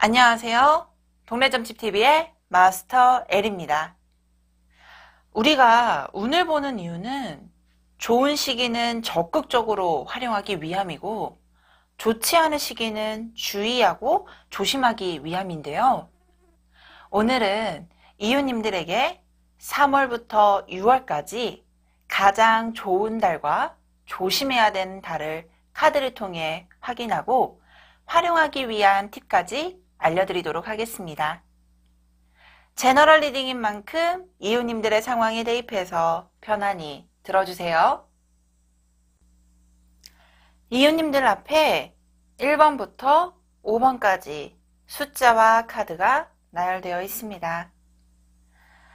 안녕하세요. 동네점집TV의 마스터 L입니다. 우리가 운을 보는 이유는 좋은 시기는 적극적으로 활용하기 위함이고 좋지 않은 시기는 주의하고 조심하기 위함인데요. 오늘은 이웃님들에게 3월부터 6월까지 가장 좋은 달과 조심해야 되는 달을 카드를 통해 확인하고 활용하기 위한 팁까지 알려드리도록 하겠습니다. 제너럴 리딩인 만큼 이웃님들의 상황에 대입해서 편안히 들어주세요. 이웃님들 앞에 1번부터 5번까지 숫자와 카드가 나열되어 있습니다.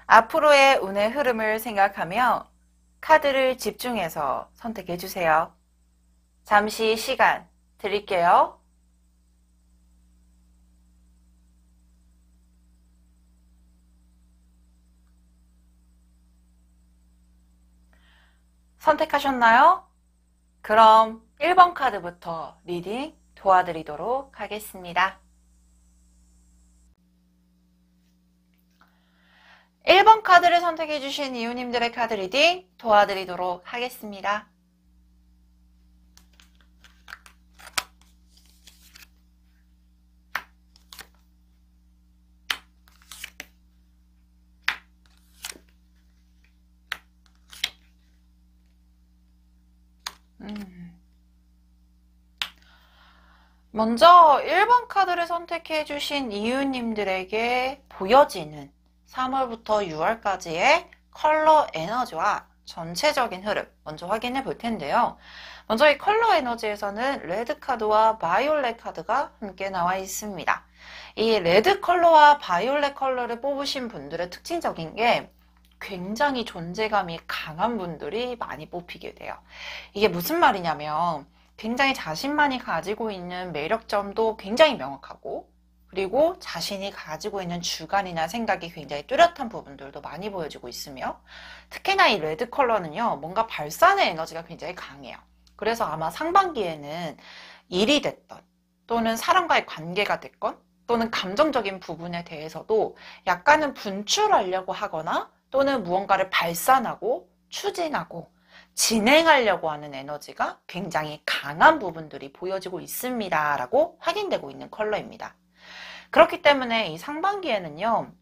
앞으로의 운의 흐름을 생각하며 카드를 집중해서 선택해 주세요. 잠시 시간 드릴게요. 선택하셨나요? 그럼 1번 카드부터 리딩 도와드리도록 하겠습니다. 1번 카드를 선택해주신 이웃님들의 카드 리딩 도와드리도록 하겠습니다. 먼저 1번 카드를 선택해주신 이웃님들에게 보여지는 3월부터 6월까지의 컬러 에너지와 전체적인 흐름 먼저 확인해 볼 텐데요. 먼저 이 컬러 에너지에서는 레드 카드와 바이올렛 카드가 함께 나와 있습니다. 이 레드 컬러와 바이올렛 컬러를 뽑으신 분들의 특징적인 게 굉장히 존재감이 강한 분들이 많이 뽑히게 돼요. 이게 무슨 말이냐면 굉장히 자신만이 가지고 있는 매력점도 굉장히 명확하고 그리고 자신이 가지고 있는 주관이나 생각이 굉장히 뚜렷한 부분들도 많이 보여지고 있으며 특히나 이 레드 컬러는요 뭔가 발산의 에너지가 굉장히 강해요. 그래서 아마 상반기에는 일이 됐던 또는 사람과의 관계가 됐건 또는 감정적인 부분에 대해서도 약간은 분출하려고 하거나 또는 무언가를 발산하고 추진하고 진행하려고 하는 에너지가 굉장히 강한 부분들이 보여지고 있습니다 라고 확인되고 있는 컬러입니다. 그렇기 때문에 이 상반기에는요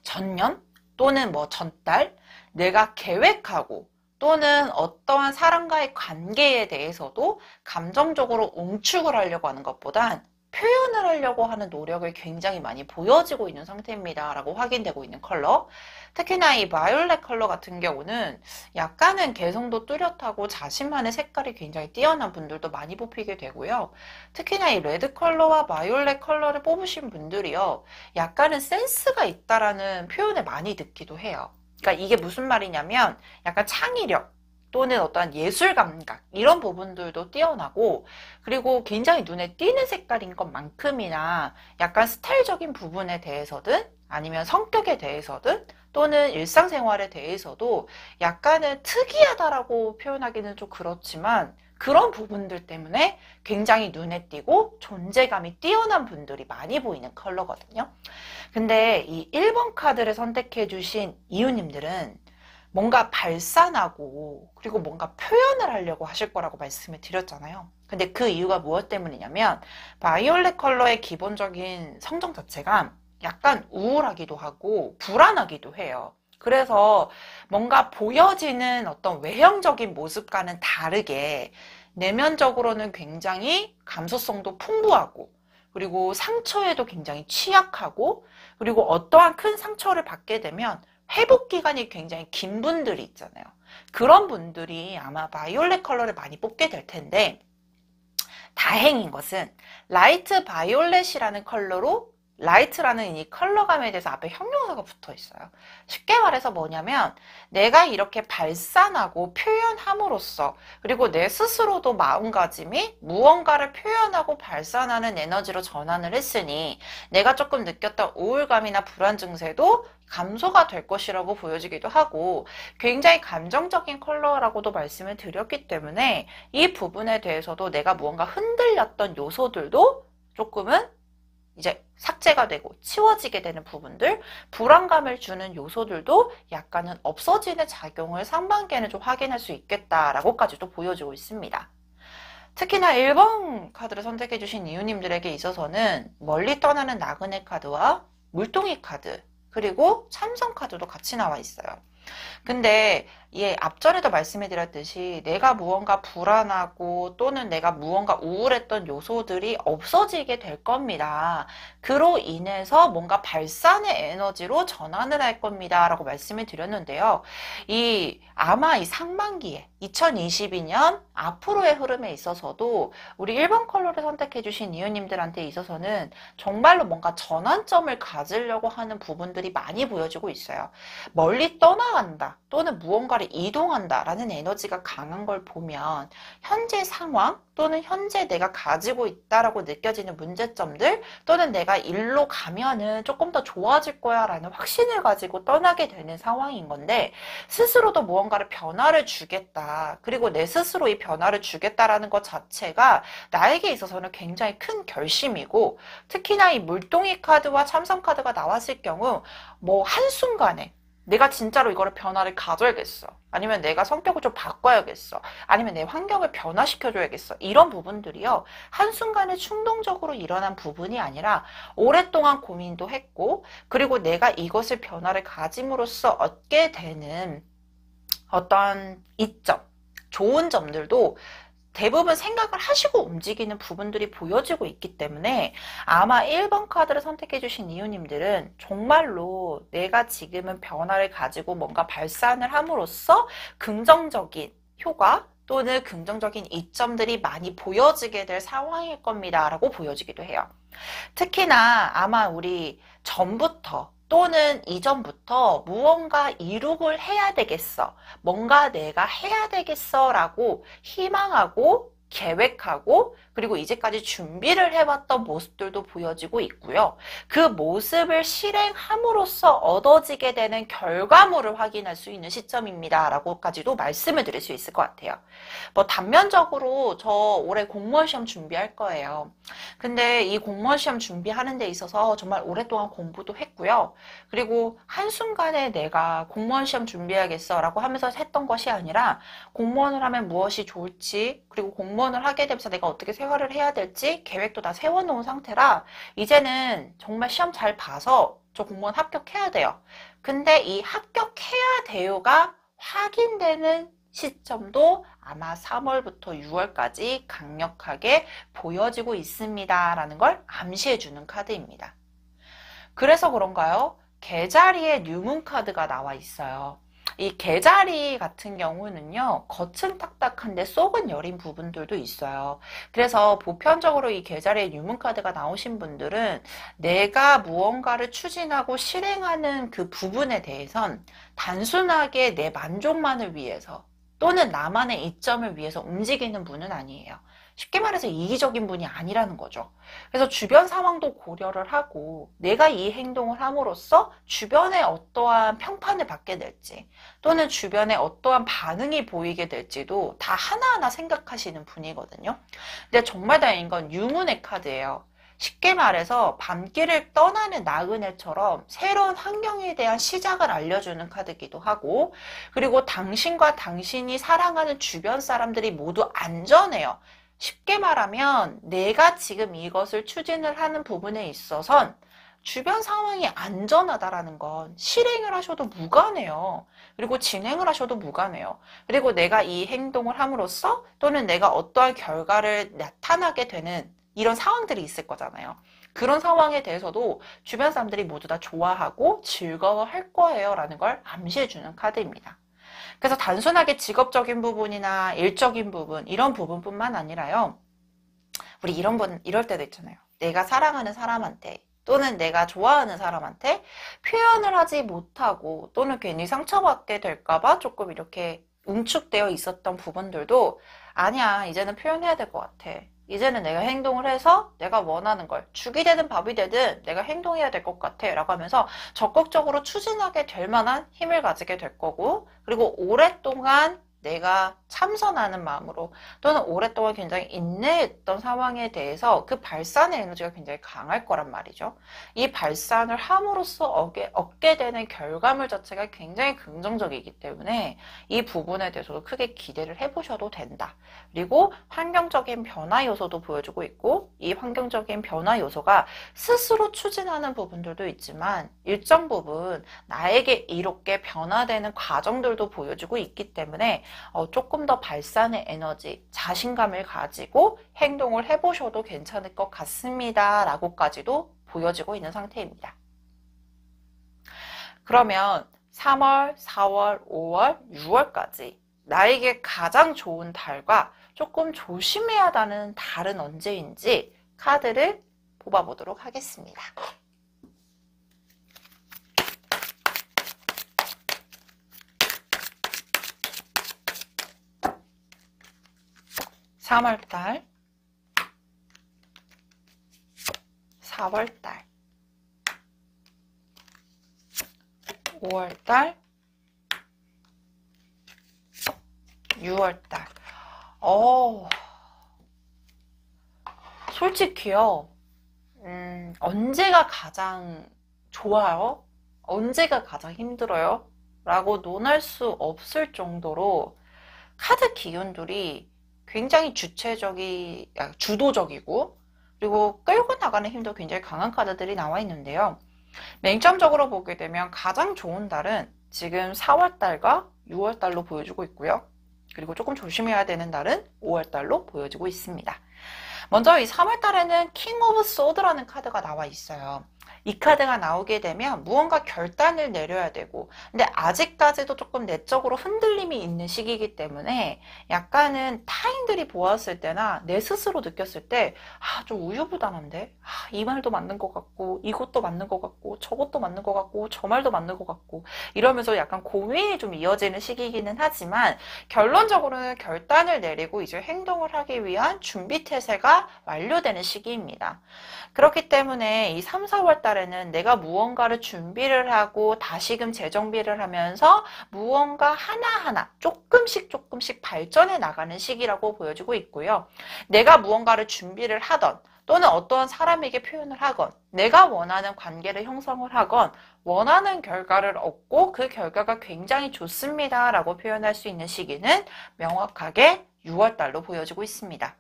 전년 또는 전달 내가 계획하고 또는 어떠한 사람과의 관계에 대해서도 감정적으로 응축을 하려고 하는 것보단 표현을 하려고 하는 노력을 굉장히 많이 보여지고 있는 상태입니다 라고 확인되고 있는 컬러. 특히나 이 바이올렛 컬러 같은 경우는 약간은 개성도 뚜렷하고 자신만의 색깔이 굉장히 뛰어난 분들도 많이 뽑히게 되고요. 특히나 이 레드 컬러와 바이올렛 컬러를 뽑으신 분들이요 약간은 센스가 있다라는 표현을 많이 듣기도 해요. 그러니까 이게 무슨 말이냐면 약간 창의력 또는 어떠한 예술 감각 이런 부분들도 뛰어나고 그리고 굉장히 눈에 띄는 색깔인 것만큼이나 약간 스타일적인 부분에 대해서든 아니면 성격에 대해서든 또는 일상생활에 대해서도 약간은 특이하다라고 표현하기는 좀 그렇지만 그런 부분들 때문에 굉장히 눈에 띄고 존재감이 뛰어난 분들이 많이 보이는 컬러거든요. 근데 이 1번 카드를 선택해 주신 이웃님들은 뭔가 발산하고 그리고 뭔가 표현을 하려고 하실 거라고 말씀을 드렸잖아요. 근데 그 이유가 무엇 때문이냐면 바이올렛 컬러의 기본적인 성정 자체가 약간 우울하기도 하고 불안하기도 해요. 그래서 뭔가 보여지는 어떤 외형적인 모습과는 다르게 내면적으로는 굉장히 감수성도 풍부하고 그리고 상처에도 굉장히 취약하고 그리고 어떠한 큰 상처를 받게 되면 회복 기간이 굉장히 긴 분들이 있잖아요. 그런 분들이 아마 바이올렛 컬러를 많이 뽑게 될 텐데 다행인 것은 라이트 바이올렛이라는 컬러로 라이트라는 이 컬러감에 대해서 앞에 형용사가 붙어 있어요. 쉽게 말해서 뭐냐면 내가 이렇게 발산하고 표현함으로써 그리고 내 스스로도 마음가짐이 무언가를 표현하고 발산하는 에너지로 전환을 했으니 내가 조금 느꼈던 우울감이나 불안 증세도 감소가 될 것이라고 보여지기도 하고 굉장히 감정적인 컬러라고도 말씀을 드렸기 때문에 이 부분에 대해서도 내가 무언가 흔들렸던 요소들도 조금은 이제 삭제가 되고 치워지게 되는 부분들, 불안감을 주는 요소들도 약간은 없어지는 작용을 상반기에는 좀 확인할 수 있겠다라고까지도 보여주고 있습니다. 특히나 1번 카드를 선택해 주신 이유님들에게 있어서는 멀리 떠나는 나그네 카드와 물동이 카드, 그리고 참선 카드도 같이 나와 있어요. 근데 앞전에도 말씀해 드렸듯이 내가 무언가 불안하고 또는 내가 무언가 우울했던 요소들이 없어지게 될 겁니다. 그로 인해서 뭔가 발산의 에너지로 전환을 할 겁니다. 라고 말씀을 드렸는데요. 아마 이 상반기에 2022년 앞으로의 흐름에 있어서도 우리 1번 컬러를 선택해 주신 이유님들한테 있어서는 정말로 뭔가 전환점을 가지려고 하는 부분들이 많이 보여지고 있어요. 멀리 떠나간다 또는 무언가를 이동한다 라는 에너지가 강한 걸 보면 현재 상황 또는 현재 내가 가지고 있다라고 느껴지는 문제점들 또는 내가 일로 가면은 조금 더 좋아질 거야 라는 확신을 가지고 떠나게 되는 상황인 건데, 스스로도 무언가를 변화를 주겠다, 그리고 내 스스로 이 변화를 주겠다라는 것 자체가 나에게 있어서는 굉장히 큰 결심이고, 특히나 이 물동이 카드와 참선 카드가 나왔을 경우 뭐 한순간에 내가 진짜로 이거를 변화를 가져야겠어, 아니면 내가 성격을 좀 바꿔야겠어, 아니면 내 환경을 변화시켜줘야겠어, 이런 부분들이요 한순간에 충동적으로 일어난 부분이 아니라 오랫동안 고민도 했고, 그리고 내가 이것을 변화를 가짐으로써 얻게 되는 어떤 이점, 좋은 점들도 대부분 생각을 하시고 움직이는 부분들이 보여지고 있기 때문에 아마 1번 카드를 선택해 주신 이유님들은 정말로 내가 지금은 변화를 가지고 뭔가 발산을 함으로써 긍정적인 효과 또는 긍정적인 이점들이 많이 보여지게 될 상황일 겁니다 라고 보여지기도 해요. 특히나 아마 우리 전부터 또는 이전부터 무언가 이룩을 해야 되겠어, 뭔가 내가 해야 되겠어 라고 희망하고 계획하고 그리고 이제까지 준비를 해왔던 모습들도 보여지고 있고요. 그 모습을 실행함으로써 얻어지게 되는 결과물을 확인할 수 있는 시점입니다 라고까지도 말씀을 드릴 수 있을 것 같아요. 뭐 단면적으로 저 올해 공무원 시험 준비할 거예요. 근데 이 공무원 시험 준비하는 데 있어서 정말 오랫동안 공부도 했고요. 그리고 한순간에 내가 공무원 시험 준비해야겠어 라고 하면서 했던 것이 아니라, 공무원을 하면 무엇이 좋을지, 그리고 공무원을 하게 되면서 내가 어떻게 생활을 해야 될지 계획도 다 세워놓은 상태라 이제는 정말 시험 잘 봐서 저 공무원 합격해야 돼요. 근데 이 합격해야 돼요가 확인되는 시점도 아마 3월부터 6월까지 강력하게 보여지고 있습니다 라는 걸 암시해주는 카드입니다. 그래서 그런가요? 개자리에 뉴문 카드가 나와 있어요. 이 개자리 같은 경우는요, 겉은 딱딱한데 속은 여린 부분들도 있어요. 그래서 보편적으로 이 개자리에 뉴문 카드가 나오신 분들은 내가 무언가를 추진하고 실행하는 그 부분에 대해선 단순하게 내 만족만을 위해서 또는 나만의 이점을 위해서 움직이는 분은 아니에요. 쉽게 말해서 이기적인 분이 아니라는 거죠. 그래서 주변 상황도 고려를 하고 내가 이 행동을 함으로써 주변에 어떠한 평판을 받게 될지 또는 주변에 어떠한 반응이 보이게 될지도 다 하나하나 생각하시는 분이거든요. 근데 정말 다행인 건 유문의 카드예요. 쉽게 말해서 밤길을 떠나는 나그네처럼 새로운 환경에 대한 시작을 알려주는 카드이기도 하고, 그리고 당신과 당신이 사랑하는 주변 사람들이 모두 안전해요. 쉽게 말하면 내가 지금 이것을 추진을 하는 부분에 있어선 주변 상황이 안전하다라는 건 실행을 하셔도 무관해요. 그리고 진행을 하셔도 무관해요. 그리고 내가 이 행동을 함으로써 또는 내가 어떠한 결과를 나타나게 되는 이런 상황들이 있을 거잖아요. 그런 상황에 대해서도 주변 사람들이 모두 다 좋아하고 즐거워할 거예요 라는 걸 암시해주는 카드입니다. 그래서 단순하게 직업적인 부분이나 일적인 부분, 이런 부분뿐만 아니라요, 우리 이럴 때도 있잖아요. 내가 사랑하는 사람한테 또는 내가 좋아하는 사람한테 표현을 하지 못하고 또는 괜히 상처받게 될까봐 조금 이렇게 응축되어 있었던 부분들도 아니야, 이제는 표현해야 될 것 같아. 이제는 내가 행동을 해서 내가 원하는 걸 죽이 되든 밥이 되든 내가 행동해야 될 것 같아 라고 하면서 적극적으로 추진하게 될 만한 힘을 가지게 될 거고, 그리고 오랫동안 내가 참선하는 마음으로 또는 오랫동안 굉장히 인내했던 상황에 대해서 그 발산의 에너지가 굉장히 강할 거란 말이죠. 이 발산을 함으로써 얻게 되는 결과물 자체가 굉장히 긍정적이기 때문에 이 부분에 대해서도 크게 기대를 해보셔도 된다. 그리고 환경적인 변화 요소도 보여주고 있고 이 환경적인 변화 요소가 스스로 추진하는 부분들도 있지만 일정 부분 나에게 이롭게 변화되는 과정들도 보여주고 있기 때문에 조금 더 발산의 에너지, 자신감을 가지고 행동을 해보셔도 괜찮을 것 같습니다. 라고까지도 보여지고 있는 상태입니다. 그러면 3월, 4월, 5월, 6월까지 나에게 가장 좋은 달과 조금 조심해야 하는 달은 언제인지 카드를 뽑아보도록 하겠습니다. 3월달, 4월달, 5월달, 6월달. 솔직히요, 언제가 가장 좋아요? 언제가 가장 힘들어요? 라고 논할 수 없을 정도로 카드 기운들이 굉장히 주도적이고 그리고 끌고 나가는 힘도 굉장히 강한 카드들이 나와 있는데요. 맹점적으로 보게 되면 가장 좋은 달은 지금 4월달과 6월달로 보여주고 있고요. 그리고 조금 조심해야 되는 달은 5월달로 보여지고 있습니다. 먼저 이 3월달에는 킹 오브 소드라는 카드가 나와 있어요. 이 카드가 나오게 되면 무언가 결단을 내려야 되고 근데 아직까지도 조금 내적으로 흔들림이 있는 시기이기 때문에 약간은 타인들이 보았을 때나 내 스스로 느꼈을 때 좀 우유부단한데 이 말도 맞는 것 같고 이것도 맞는 것 같고 저것도 맞는 것 같고 저 말도 맞는 것 같고 이러면서 약간 고민이 좀 이어지는 시기이기는 하지만 결론적으로는 결단을 내리고 이제 행동을 하기 위한 준비 태세가 완료되는 시기입니다. 그렇기 때문에 이 3, 4월 달에는 내가 무언가를 준비를 하고 다시금 재정비를 하면서 무언가 하나하나 조금씩 발전해 나가는 시기라고 보여지고 있고요. 내가 무언가를 준비를 하던 또는 어떠한 사람에게 표현을 하건 내가 원하는 관계를 형성을 하건 원하는 결과를 얻고 그 결과가 굉장히 좋습니다 라고 표현할 수 있는 시기는 명확하게 6월달로 보여지고 있습니다.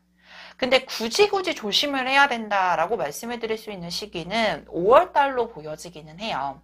근데 굳이 조심을 해야 된다라고 말씀을 드릴 수 있는 시기는 5월달로 보여지기는 해요.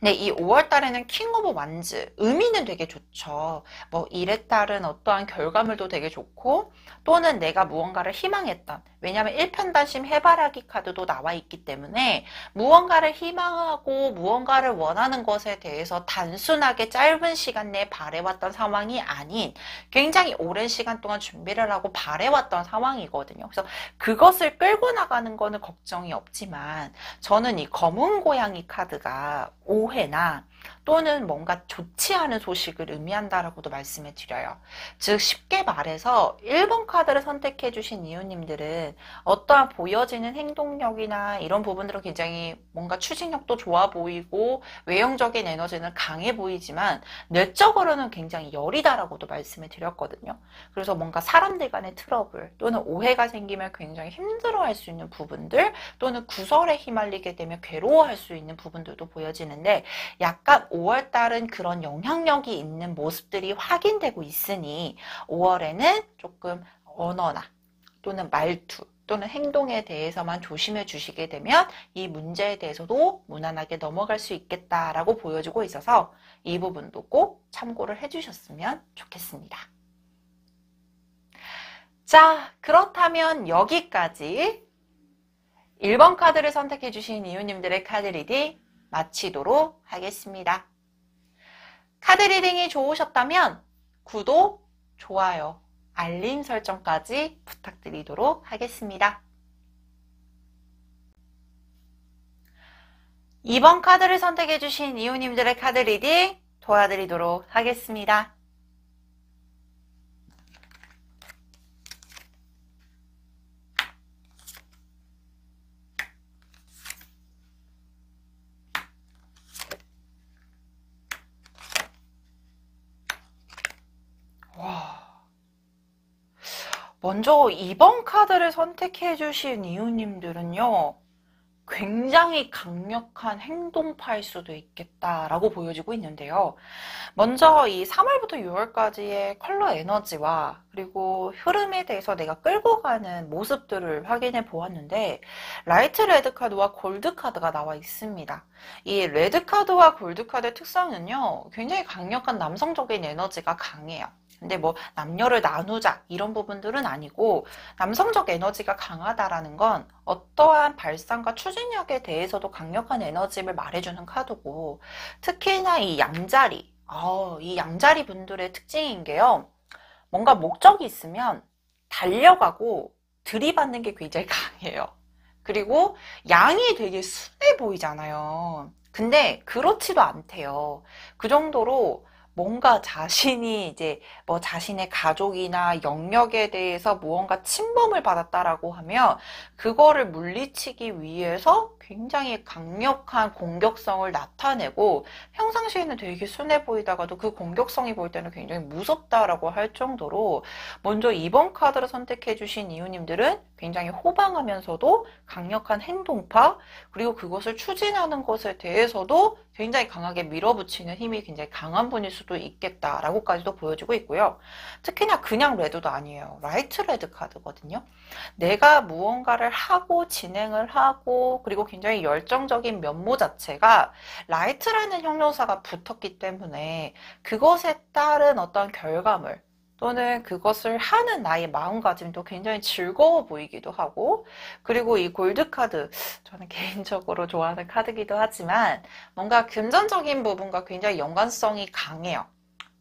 근데 이 5월 달에는 킹 오브 완즈 의미는 되게 좋죠. 뭐 일에 따른 어떠한 결과물도 되게 좋고 또는 내가 무언가를 희망했던 왜냐하면 일편단심 해바라기 카드도 나와 있기 때문에 무언가를 희망하고 무언가를 원하는 것에 대해서 단순하게 짧은 시간 내에 바래왔던 상황이 아닌 굉장히 오랜 시간 동안 준비를 하고 바래왔던 상황이거든요. 그래서 그것을 끌고 나가는 거는 걱정이 없지만 저는 이 검은 고양이 카드가 오해나 또는 뭔가 좋지 않은 소식을 의미한다라고도 말씀을 드려요. 즉 쉽게 말해서 1번 카드를 선택해 주신 이웃님들은 어떠한 보여지는 행동력이나 이런 부분들은 굉장히 뭔가 추진력도 좋아 보이고 외형적인 에너지는 강해 보이지만 내적으로는 굉장히 여리다라고도 말씀을 드렸거든요. 그래서 뭔가 사람들 간의 트러블 또는 오해가 생기면 굉장히 힘들어할 수 있는 부분들 또는 구설에 휘말리게 되면 괴로워할 수 있는 부분들도 보여지는데 약간 5월달은 그런 영향력이 있는 모습들이 확인되고 있으니 5월에는 조금 언어나 또는 말투 또는 행동에 대해서만 조심해 주시게 되면 이 문제에 대해서도 무난하게 넘어갈 수 있겠다라고 보여주고 있어서 이 부분도 꼭 참고를 해주셨으면 좋겠습니다. 자, 그렇다면 여기까지 1번 카드를 선택해 주신 이웃님들의 카드 리딩 마치도록 하겠습니다. 카드 리딩이 좋으셨다면 구독, 좋아요, 알림 설정까지 부탁드리도록 하겠습니다. 2번 카드를 선택해 주신 이웃님들의 카드 리딩 도와드리도록 하겠습니다. 먼저 2번 카드를 선택해 주신 이웃님들은요, 굉장히 강력한 행동파일 수도 있겠다라고 보여지고 있는데요. 먼저 이 3월부터 6월까지의 컬러 에너지와 그리고 흐름에 대해서 내가 끌고 가는 모습들을 확인해 보았는데, 라이트 레드 카드와 골드 카드가 나와 있습니다. 이 레드 카드와 골드 카드의 특성은요, 굉장히 강력한 남성적인 에너지가 강해요. 근데 뭐 남녀를 나누자 이런 부분들은 아니고, 남성적 에너지가 강하다라는 건 어떠한 발상과 추진력에 대해서도 강력한 에너지를 말해주는 카드고, 특히나 이 양자리, 이 양자리 분들의 특징인 게요, 뭔가 목적이 있으면 달려가고 들이받는 게 굉장히 강해요. 그리고 양이 되게 순해 보이잖아요. 근데 그렇지도 않대요. 그 정도로 뭔가 자신이 이제 뭐 자신의 가족이나 영역에 대해서 무언가 침범을 받았다라고 하면 그거를 물리치기 위해서 굉장히 강력한 공격성을 나타내고, 평상시에는 되게 순해 보이다가도 그 공격성이 보일 때는 굉장히 무섭다라고 할 정도로, 먼저 2번 카드를 선택해 주신 이유님들은 굉장히 호방하면서도 강력한 행동파, 그리고 그것을 추진하는 것에 대해서도 굉장히 강하게 밀어붙이는 힘이 굉장히 강한 분일 수도 있겠다라고까지도 보여지고 있고요. 특히나 그냥 레드도 아니에요. 라이트 레드 카드거든요. 내가 무언가를 하고 진행을 하고 그리고 굉장히 열정적인 면모 자체가 라이트라는 형용사가 붙었기 때문에 그것에 따른 어떤 결과물 또는 그것을 하는 나의 마음가짐도 굉장히 즐거워 보이기도 하고, 그리고 이 골드카드, 저는 개인적으로 좋아하는 카드기도 하지만 뭔가 금전적인 부분과 굉장히 연관성이 강해요.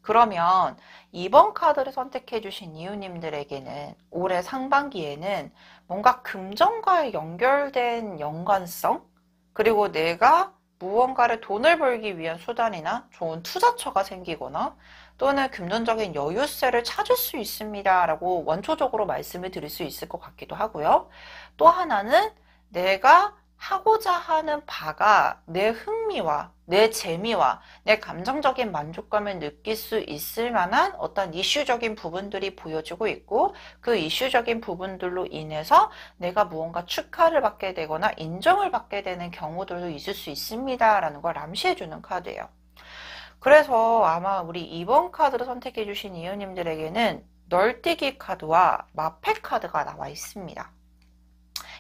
그러면 2번 카드를 선택해 주신 이웃님들에게는 올해 상반기에는 뭔가 금전과 연결된 연관성, 그리고 내가 무언가를 돈을 벌기 위한 수단이나 좋은 투자처가 생기거나 또는 금전적인 여유세를 찾을 수 있습니다 라고 원초적으로 말씀을 드릴 수 있을 것 같기도 하고요. 또 하나는 내가 하고자 하는 바가 내 흥미와 내 재미와 내 감정적인 만족감을 느낄 수 있을 만한 어떤 이슈적인 부분들이 보여지고 있고, 그 이슈적인 부분들로 인해서 내가 무언가 축하를 받게 되거나 인정을 받게 되는 경우들도 있을 수 있습니다 라는 걸 암시해주는 카드예요. 그래서 아마 우리 2번 카드를 선택해 주신 이웃님들에게는 널뛰기 카드와 마패 카드가 나와 있습니다.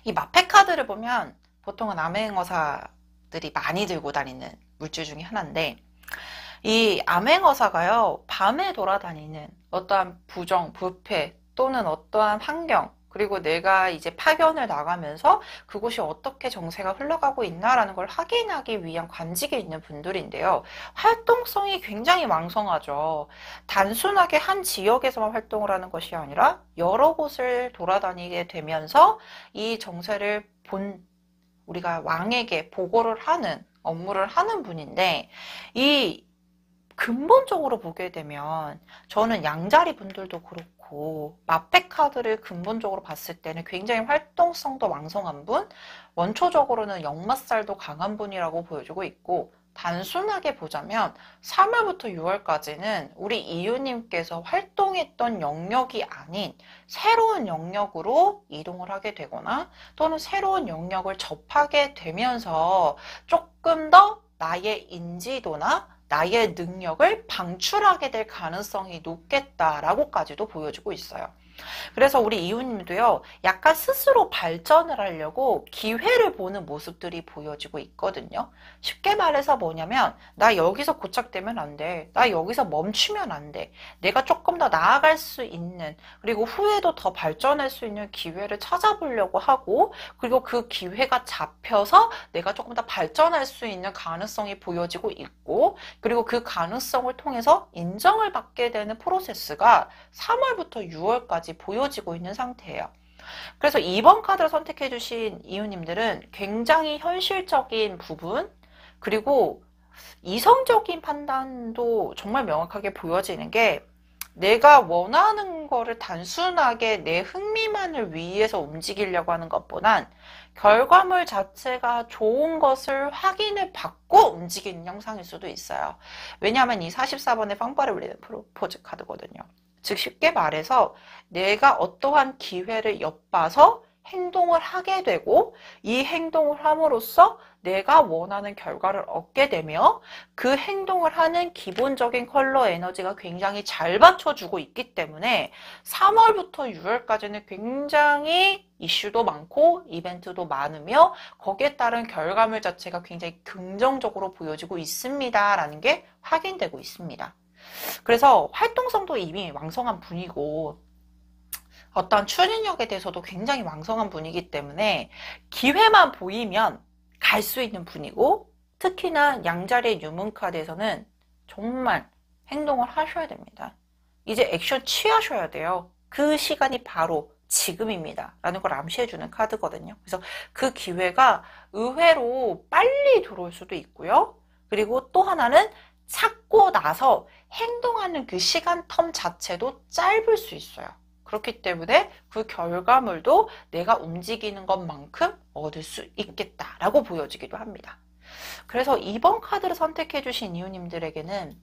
이 마패 카드를 보면 보통은 암행어사들이 많이 들고 다니는 물질 중에 하나인데, 이 암행어사가요, 밤에 돌아다니는 어떠한 부정, 부패 또는 어떠한 환경, 그리고 내가 이제 파견을 나가면서 그곳이 어떻게 정세가 흘러가고 있나라는 걸 확인하기 위한 관직에 있는 분들인데요. 활동성이 굉장히 왕성하죠. 단순하게 한 지역에서만 활동을 하는 것이 아니라 여러 곳을 돌아다니게 되면서 이 정세를 우리가 왕에게 보고를 하는 업무를 하는 분인데, 이 근본적으로 보게 되면 저는 양자리 분들도 그렇고 마패 카드를 근본적으로 봤을 때는 굉장히 활동성도 왕성한 분, 원초적으로는 역마살도 강한 분이라고 보여주고 있고, 단순하게 보자면 3월부터 6월까지는 우리 이유님께서 활동했던 영역이 아닌 새로운 영역으로 이동을 하게 되거나 또는 새로운 영역을 접하게 되면서 조금 더 나의 인지도나 나의 능력을 방출하게 될 가능성이 높겠다라고까지도 보여주고 있어요. 그래서 우리 이웃님도요, 약간 스스로 발전을 하려고 기회를 보는 모습들이 보여지고 있거든요. 쉽게 말해서 뭐냐면, 나 여기서 고착되면 안 돼. 나 여기서 멈추면 안 돼. 내가 조금 더 나아갈 수 있는, 그리고 후에도 더 발전할 수 있는 기회를 찾아보려고 하고, 그리고 그 기회가 잡혀서 내가 조금 더 발전할 수 있는 가능성이 보여지고 있고, 그리고 그 가능성을 통해서 인정을 받게 되는 프로세스가 3월부터 6월까지 보여지고 있는 상태예요. 그래서 2번 카드를 선택해 주신 이웃님들은 굉장히 현실적인 부분, 그리고 이성적인 판단도 정말 명확하게 보여지는 게, 내가 원하는 거를 단순하게 내 흥미만을 위해서 움직이려고 하는 것보단 결과물 자체가 좋은 것을 확인을 받고 움직이는 형상일 수도 있어요. 왜냐하면 이 44번의 빵빠를 울리는 프로포즈 카드거든요. 즉 쉽게 말해서 내가 어떠한 기회를 엿봐서 행동을 하게 되고 이 행동을 함으로써 내가 원하는 결과를 얻게 되며 그 행동을 하는 기본적인 컬러 에너지가 굉장히 잘 받쳐주고 있기 때문에 3월부터 6월까지는 굉장히 이슈도 많고 이벤트도 많으며 거기에 따른 결과물 자체가 굉장히 긍정적으로 보여지고 있습니다 라는 게 확인되고 있습니다. 그래서 활동성도 이미 왕성한 분이고 어떤 추진력에 대해서도 굉장히 왕성한 분이기 때문에 기회만 보이면 갈 수 있는 분이고 특히나 양자리의 유문카드에서는 정말 행동을 하셔야 됩니다. 이제 액션 취하셔야 돼요. 그 시간이 바로 지금입니다. 라는 걸 암시해주는 카드거든요. 그래서 그 기회가 의외로 빨리 들어올 수도 있고요. 그리고 또 하나는 찾고 나서 행동하는 그 시간 텀 자체도 짧을 수 있어요. 그렇기 때문에 그 결과물도 내가 움직이는 것만큼 얻을 수 있겠다라고 보여지기도 합니다. 그래서 이번 카드를 선택해 주신 이웃님들에게는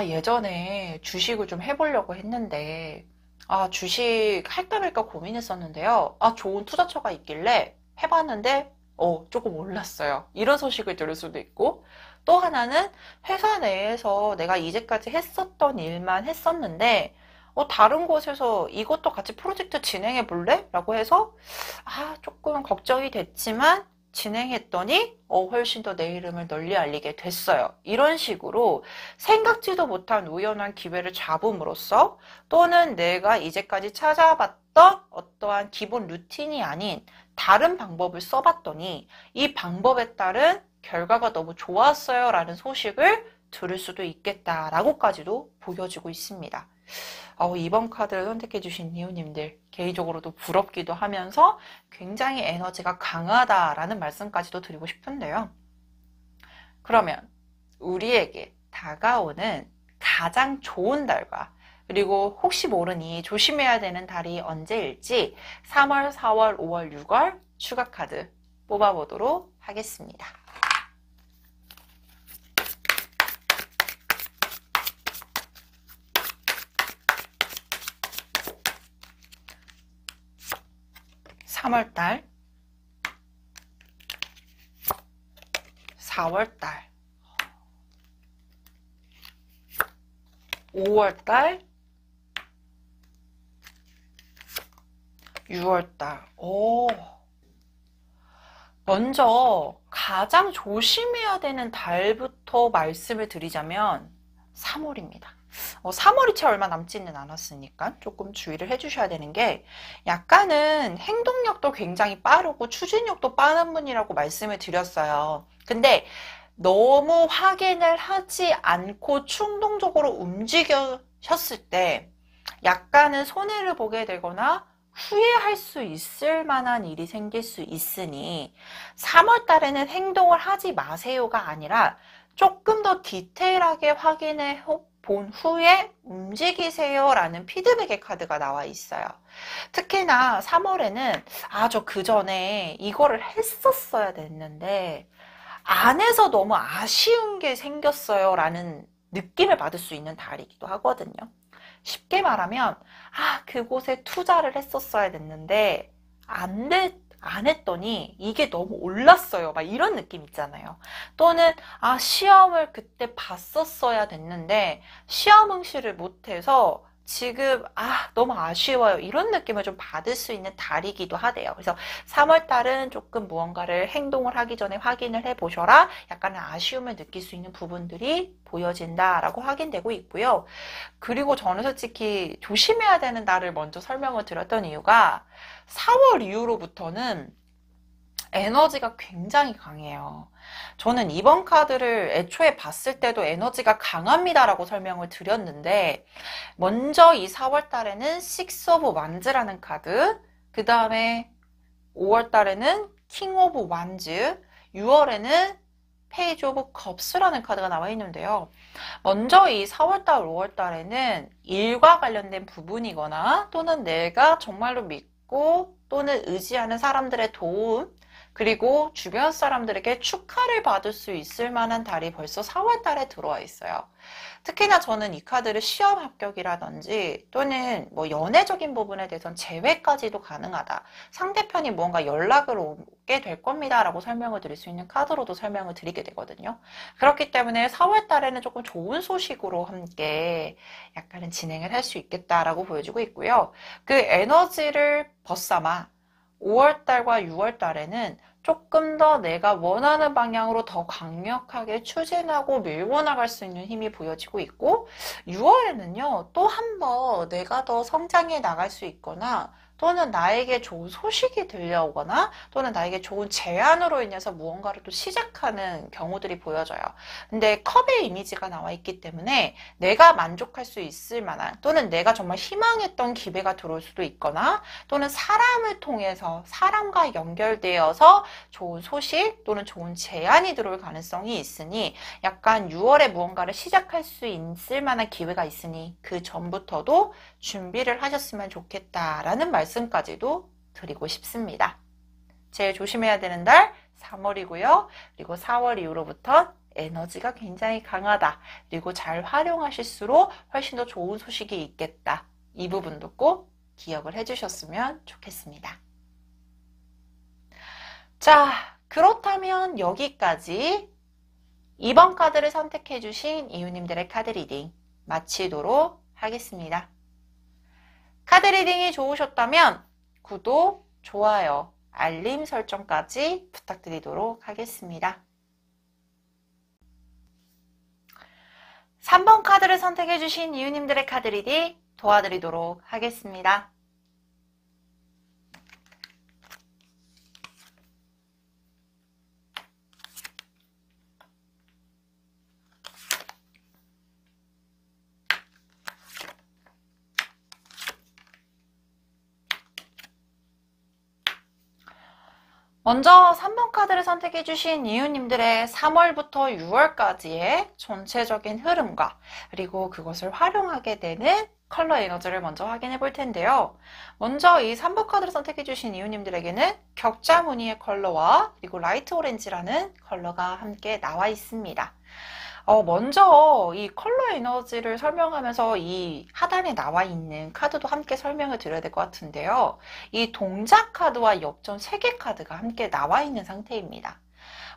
예전에 주식을 좀 해보려고 했는데 주식 할까 말까 고민했었는데요. 좋은 투자처가 있길래 해봤는데 조금 올랐어요. 이런 소식을 들을 수도 있고 또 하나는 회사 내에서 내가 이제까지 했었던 일만 했었는데 다른 곳에서 이것도 같이 프로젝트 진행해 볼래? 라고 해서 조금 걱정이 됐지만 진행했더니 훨씬 더 내 이름을 널리 알리게 됐어요. 이런 식으로 생각지도 못한 우연한 기회를 잡음으로써 또는 내가 이제까지 찾아봤던 어떠한 기본 루틴이 아닌 다른 방법을 써봤더니 이 방법에 따른 결과가 너무 좋았어요 라는 소식을 들을 수도 있겠다라고까지도 보여지고 있습니다. 이번 카드를 선택해 주신 이웃님들 개인적으로도 부럽기도 하면서 굉장히 에너지가 강하다라는 말씀까지도 드리고 싶은데요. 그러면 우리에게 다가오는 가장 좋은 달과 그리고 혹시 모르니 조심해야 되는 달이 언제일지 3월, 4월, 5월, 6월 추가 카드 뽑아보도록 하겠습니다. (3월달) (4월달) (5월달) (6월달) 먼저 가장 조심해야 되는 달부터 말씀을 드리자면 3월입니다. 3월이 채 얼마 남지는 않았으니까 조금 주의를 해주셔야 되는 게 약간은 행동력도 굉장히 빠르고 추진력도 빠른 분이라고 말씀을 드렸어요. 근데 너무 확인을 하지 않고 충동적으로 움직이셨을 때 약간은 손해를 보게 되거나 후회할 수 있을 만한 일이 생길 수 있으니 3월 달에는 행동을 하지 마세요가 아니라 조금 더 디테일하게 확인해 본 후에 움직이세요 라는 피드백의 카드가 나와 있어요. 특히나 3월에는 저 그 전에 이거를 했었어야 됐는데 안 해서 너무 아쉬운 게 생겼어요 라는 느낌을 받을 수 있는 달이기도 하거든요. 쉽게 말하면 그곳에 투자를 했었어야 됐는데 안 했더니 이게 너무 올랐어요. 막 이런 느낌 있잖아요. 또는 시험을 그때 봤었어야 됐는데 시험 응시를 못해서 지금 너무 아쉬워요. 이런 느낌을 좀 받을 수 있는 달이기도 하대요. 그래서 3월 달은 조금 무언가를 행동을 하기 전에 확인을 해보셔라. 약간의 아쉬움을 느낄 수 있는 부분들이 보여진다라고 확인되고 있고요. 그리고 저는 솔직히 조심해야 되는 달을 먼저 설명을 드렸던 이유가 4월 이후로부터는 에너지가 굉장히 강해요. 저는 이번 카드를 애초에 봤을 때도 에너지가 강합니다라고 설명을 드렸는데 먼저 이 4월 달에는 Six of Wands라는 카드, 그 다음에 5월 달에는 King of Wands, 6월에는 Page of Cups라는 카드가 나와 있는데요. 먼저 이 4월달, 5월달에는 일과 관련된 부분이거나 또는 내가 정말로 믿고 또는 의지하는 사람들의 도움, 그리고 주변 사람들에게 축하를 받을 수 있을 만한 달이 벌써 4월 달에 들어와 있어요. 특히나 저는 이 카드를 시험 합격이라든지 또는 뭐 연애적인 부분에 대해서는 재회까지도 가능하다. 상대편이 뭔가 연락을 오게 될 겁니다. 라고 설명을 드릴 수 있는 카드로도 설명을 드리게 되거든요. 그렇기 때문에 4월 달에는 조금 좋은 소식으로 함께 약간은 진행을 할 수 있겠다라고 보여주고 있고요. 그 에너지를 벗삼아 5월 달과 6월 달에는 조금 더 내가 원하는 방향으로 더 강력하게 추진하고 밀고 나갈 수 있는 힘이 보여지고 있고 6월에는요 또 한 번 내가 더 성장해 나갈 수 있거나 또는 나에게 좋은 소식이 들려오거나 또는 나에게 좋은 제안으로 인해서 무언가를 또 시작하는 경우들이 보여져요. 근데 컵의 이미지가 나와 있기 때문에 내가 만족할 수 있을 만한 또는 내가 정말 희망했던 기회가 들어올 수도 있거나 또는 사람을 통해서 사람과 연결되어서 좋은 소식 또는 좋은 제안이 들어올 가능성이 있으니 약간 6월에 무언가를 시작할 수 있을 만한 기회가 있으니 그 전부터도 준비를 하셨으면 좋겠다라는 말씀까지도 드리고 싶습니다. 제일 조심해야 되는 달 3월이고요. 그리고 4월 이후로부터 에너지가 굉장히 강하다. 그리고 잘 활용하실수록 훨씬 더 좋은 소식이 있겠다. 이 부분도 꼭 기억을 해주셨으면 좋겠습니다. 자, 그렇다면 여기까지 2번 카드를 선택해 주신 이유님들의 카드 리딩 마치도록 하겠습니다. 카드 리딩이 좋으셨다면 구독, 좋아요, 알림 설정까지 부탁드리도록 하겠습니다. 3번 카드를 선택해 주신 이유님들의 카드 리딩 도와드리도록 하겠습니다. 먼저 3번 카드를 선택해 주신 이유님들의 3월부터 6월까지의 전체적인 흐름과 그리고 그것을 활용하게 되는 컬러 에너지를 먼저 확인해 볼 텐데요. 먼저 이 3번 카드를 선택해 주신 이유님들에게는 격자 무늬의 컬러와 그리고 라이트 오렌지라는 컬러가 함께 나와 있습니다. 먼저 이 컬러 에너지를 설명하면서 이 하단에 나와 있는 카드도 함께 설명을 드려야 될 것 같은데요. 이 동작 카드와 역전 3개 카드가 함께 나와 있는 상태입니다.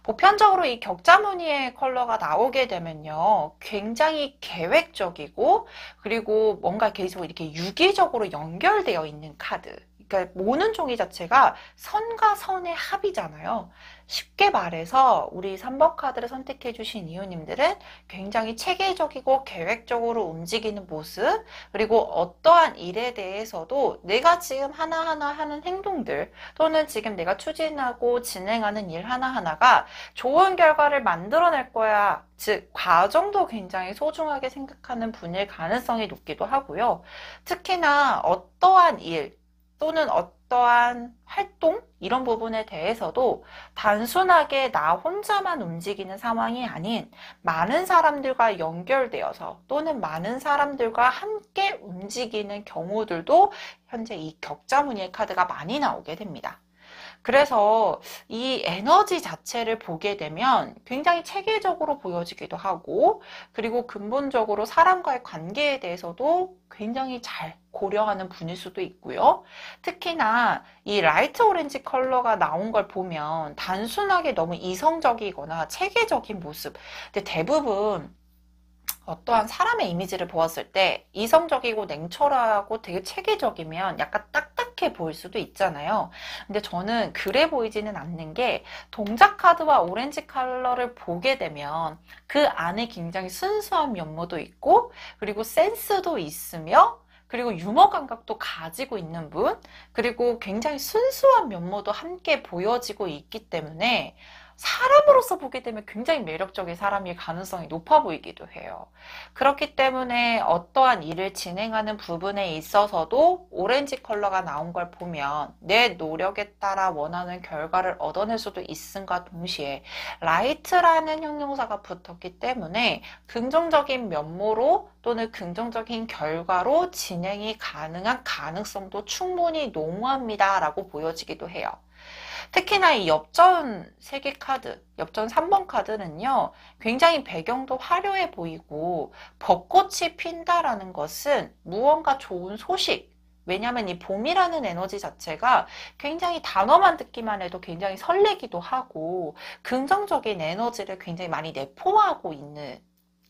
보편적으로 이 격자 무늬의 컬러가 나오게 되면요. 굉장히 계획적이고 그리고 뭔가 계속 이렇게 유기적으로 연결되어 있는 카드. 그러니까 모는 종이 자체가 선과 선의 합이잖아요. 쉽게 말해서 우리 3번 카드를 선택해 주신 이유님들은 굉장히 체계적이고 계획적으로 움직이는 모습 그리고 어떠한 일에 대해서도 내가 지금 하나하나 하는 행동들 또는 지금 내가 추진하고 진행하는 일 하나하나가 좋은 결과를 만들어낼 거야. 즉 과정도 굉장히 소중하게 생각하는 분일 가능성이 높기도 하고요. 특히나 어떠한 일 또는 어떠한 활동 이런 부분에 대해서도 단순하게 나 혼자만 움직이는 상황이 아닌 많은 사람들과 연결되어서 또는 많은 사람들과 함께 움직이는 경우들도 현재 이 격자 무늬의 카드가 많이 나오게 됩니다. 그래서 이 에너지 자체를 보게 되면 굉장히 체계적으로 보여지기도 하고 그리고 근본적으로 사람과의 관계에 대해서도 굉장히 잘 고려하는 분일 수도 있고요. 특히나 이 라이트 오렌지 컬러가 나온 걸 보면 단순하게 너무 이성적이거나 체계적인 모습. 근데 대부분 어떠한 사람의 이미지를 보았을 때 이성적이고 냉철하고 되게 체계적이면 약간 딱딱해 보일 수도 있잖아요. 근데 저는 그래 보이지는 않는 게 동작 카드와 오렌지 컬러를 보게 되면 그 안에 굉장히 순수한 면모도 있고 그리고 센스도 있으며 그리고 유머 감각도 가지고 있는 분 그리고 굉장히 순수한 면모도 함께 보여지고 있기 때문에 사람으로서 보게 되면 굉장히 매력적인 사람일 가능성이 높아 보이기도 해요. 그렇기 때문에 어떠한 일을 진행하는 부분에 있어서도 오렌지 컬러가 나온 걸 보면 내 노력에 따라 원하는 결과를 얻어낼 수도 있음과 동시에 라이트라는 형용사가 붙었기 때문에 긍정적인 면모로 또는 긍정적인 결과로 진행이 가능한 가능성도 충분히 농후합니다 라고 보여지기도 해요. 특히나 이 엽전 3개 카드, 엽전 3번 카드는요, 굉장히 배경도 화려해 보이고, 벚꽃이 핀다라는 것은 무언가 좋은 소식, 왜냐하면 이 봄이라는 에너지 자체가 굉장히 단어만 듣기만 해도 굉장히 설레기도 하고, 긍정적인 에너지를 굉장히 많이 내포하고 있는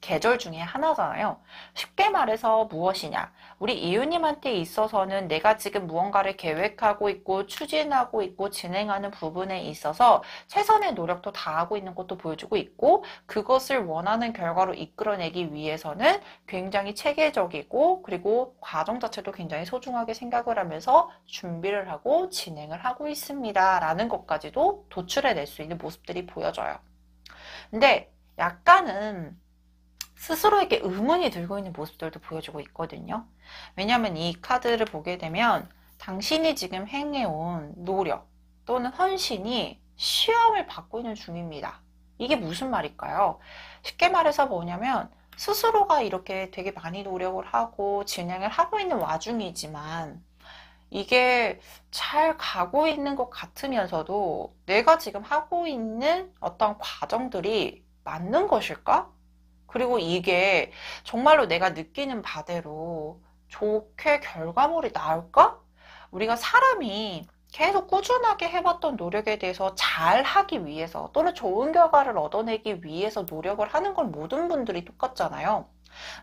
계절 중에 하나잖아요. 쉽게 말해서 무엇이냐? 우리 이유님한테 있어서는 내가 지금 무언가를 계획하고 있고 추진하고 있고 진행하는 부분에 있어서 최선의 노력도 다하고 있는 것도 보여주고 있고 그것을 원하는 결과로 이끌어내기 위해서는 굉장히 체계적이고 그리고 과정 자체도 굉장히 소중하게 생각을 하면서 준비를 하고 진행을 하고 있습니다. 라는 것까지도 도출해낼 수 있는 모습들이 보여져요. 근데 약간은 스스로에게 의문이 들고 있는 모습들도 보여주고 있거든요. 왜냐하면 이 카드를 보게 되면 당신이 지금 행해온 노력 또는 헌신이 시험을 받고 있는 중입니다. 이게 무슨 말일까요? 쉽게 말해서 뭐냐면 스스로가 이렇게 되게 많이 노력을 하고 진행을 하고 있는 와중이지만 이게 잘 가고 있는 것 같으면서도 내가 지금 하고 있는 어떤 과정들이 맞는 것일까? 그리고 이게 정말로 내가 느끼는 바대로 좋게 결과물이 나올까? 우리가 사람이 계속 꾸준하게 해봤던 노력에 대해서 잘 하기 위해서 또는 좋은 결과를 얻어내기 위해서 노력을 하는 건 모든 분들이 똑같잖아요.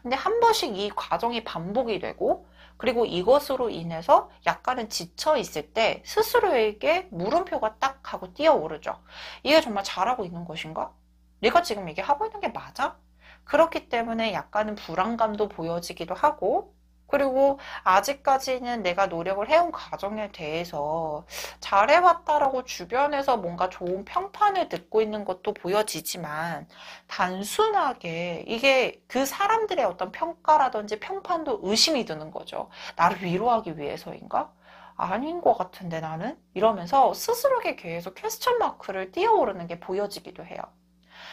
근데 한 번씩 이 과정이 반복이 되고 그리고 이것으로 인해서 약간은 지쳐 있을 때 스스로에게 물음표가 딱 하고 뛰어오르죠. 이게 정말 잘하고 있는 것인가? 내가 지금 이게 하고 있는 게 맞아? 그렇기 때문에 약간은 불안감도 보여지기도 하고 그리고 아직까지는 내가 노력을 해온 과정에 대해서 잘해왔다라고 주변에서 뭔가 좋은 평판을 듣고 있는 것도 보여지지만 단순하게 이게 그 사람들의 어떤 평가라든지 평판도 의심이 드는 거죠. 나를 위로하기 위해서인가? 아닌 것 같은데 나는? 이러면서 스스로에게 계속 퀘스천 마크를 띄어오르는 게 보여지기도 해요.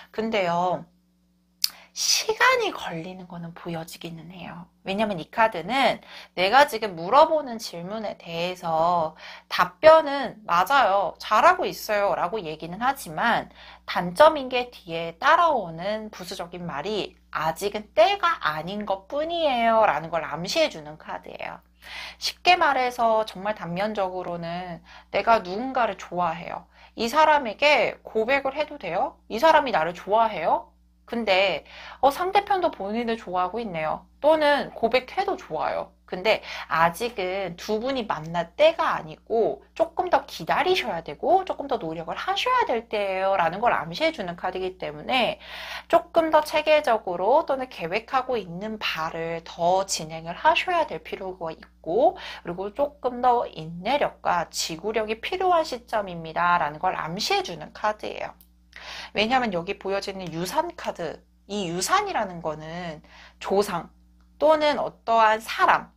근데요. 시간이 걸리는 거는 보여지기는 해요. 왜냐면 이 카드는 내가 지금 물어보는 질문에 대해서 답변은 맞아요. 잘하고 있어요. 라고 얘기는 하지만 단점인 게 뒤에 따라오는 부수적인 말이 아직은 때가 아닌 것 뿐이에요. 라는 걸 암시해주는 카드예요. 쉽게 말해서 정말 단면적으로는 내가 누군가를 좋아해요. 이 사람에게 고백을 해도 돼요? 이 사람이 나를 좋아해요? 근데 상대편도 본인을 좋아하고 있네요. 또는 고백해도 좋아요. 근데 아직은 두 분이 만날 때가 아니고 조금 더 기다리셔야 되고 조금 더 노력을 하셔야 될 때예요. 라는 걸 암시해주는 카드이기 때문에 조금 더 체계적으로 또는 계획하고 있는 바를 더 진행을 하셔야 될 필요가 있고 그리고 조금 더 인내력과 지구력이 필요한 시점입니다. 라는 걸 암시해주는 카드예요. 왜냐하면 여기 보여지는 유산 카드, 이 유산이라는 거는 조상 또는 어떠한 사람,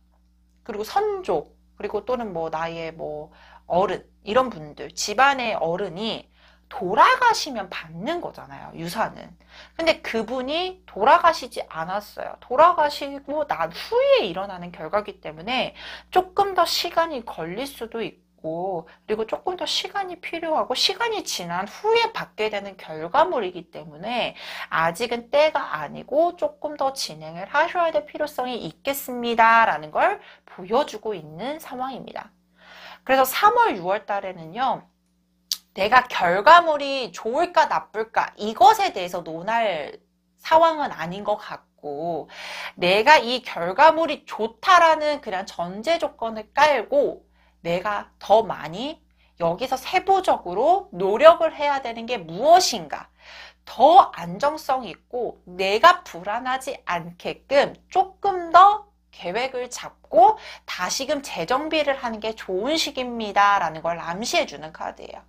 그리고 선조, 그리고 또는 뭐 나의 뭐 어른, 이런 분들, 집안의 어른이 돌아가시면 받는 거잖아요, 유산은. 근데 그분이 돌아가시지 않았어요. 돌아가시고 난 후에 일어나는 결과이기 때문에 조금 더 시간이 걸릴 수도 있고 그리고 조금 더 시간이 필요하고 시간이 지난 후에 받게 되는 결과물이기 때문에 아직은 때가 아니고 조금 더 진행을 하셔야 될 필요성이 있겠습니다. 라는 걸 보여주고 있는 상황입니다. 그래서 3월, 6월 달에는요. 내가 결과물이 좋을까 나쁠까 이것에 대해서 논할 상황은 아닌 것 같고 내가 이 결과물이 좋다라는 그냥 전제 조건을 깔고 내가 더 많이 여기서 세부적으로 노력을 해야 되는 게 무엇인가 더 안정성 있고 내가 불안하지 않게끔 조금 더 계획을 잡고 다시금 재정비를 하는 게 좋은 시기입니다. 라는 걸 암시해주는 카드예요.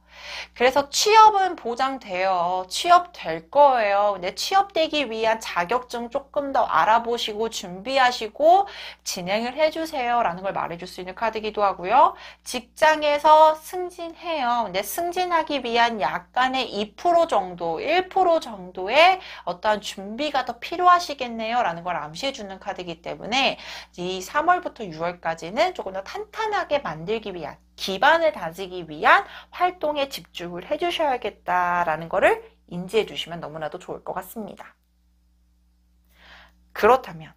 그래서 취업은 보장돼요. 취업될 거예요. 근데 취업되기 위한 자격증 조금 더 알아보시고 준비하시고 진행을 해주세요. 라는 걸 말해줄 수 있는 카드이기도 하고요. 직장에서 승진해요. 근데 승진하기 위한 약간의 2% 정도, 1% 정도의 어떠한 준비가 더 필요하시겠네요. 라는 걸 암시해주는 카드이기 때문에 이 3월부터 3월부터 6월까지는 조금 더 탄탄하게 만들기 위한, 기반을 다지기 위한 활동에 집중을 해주셔야겠다라는 거를 인지해 주시면 너무나도 좋을 것 같습니다. 그렇다면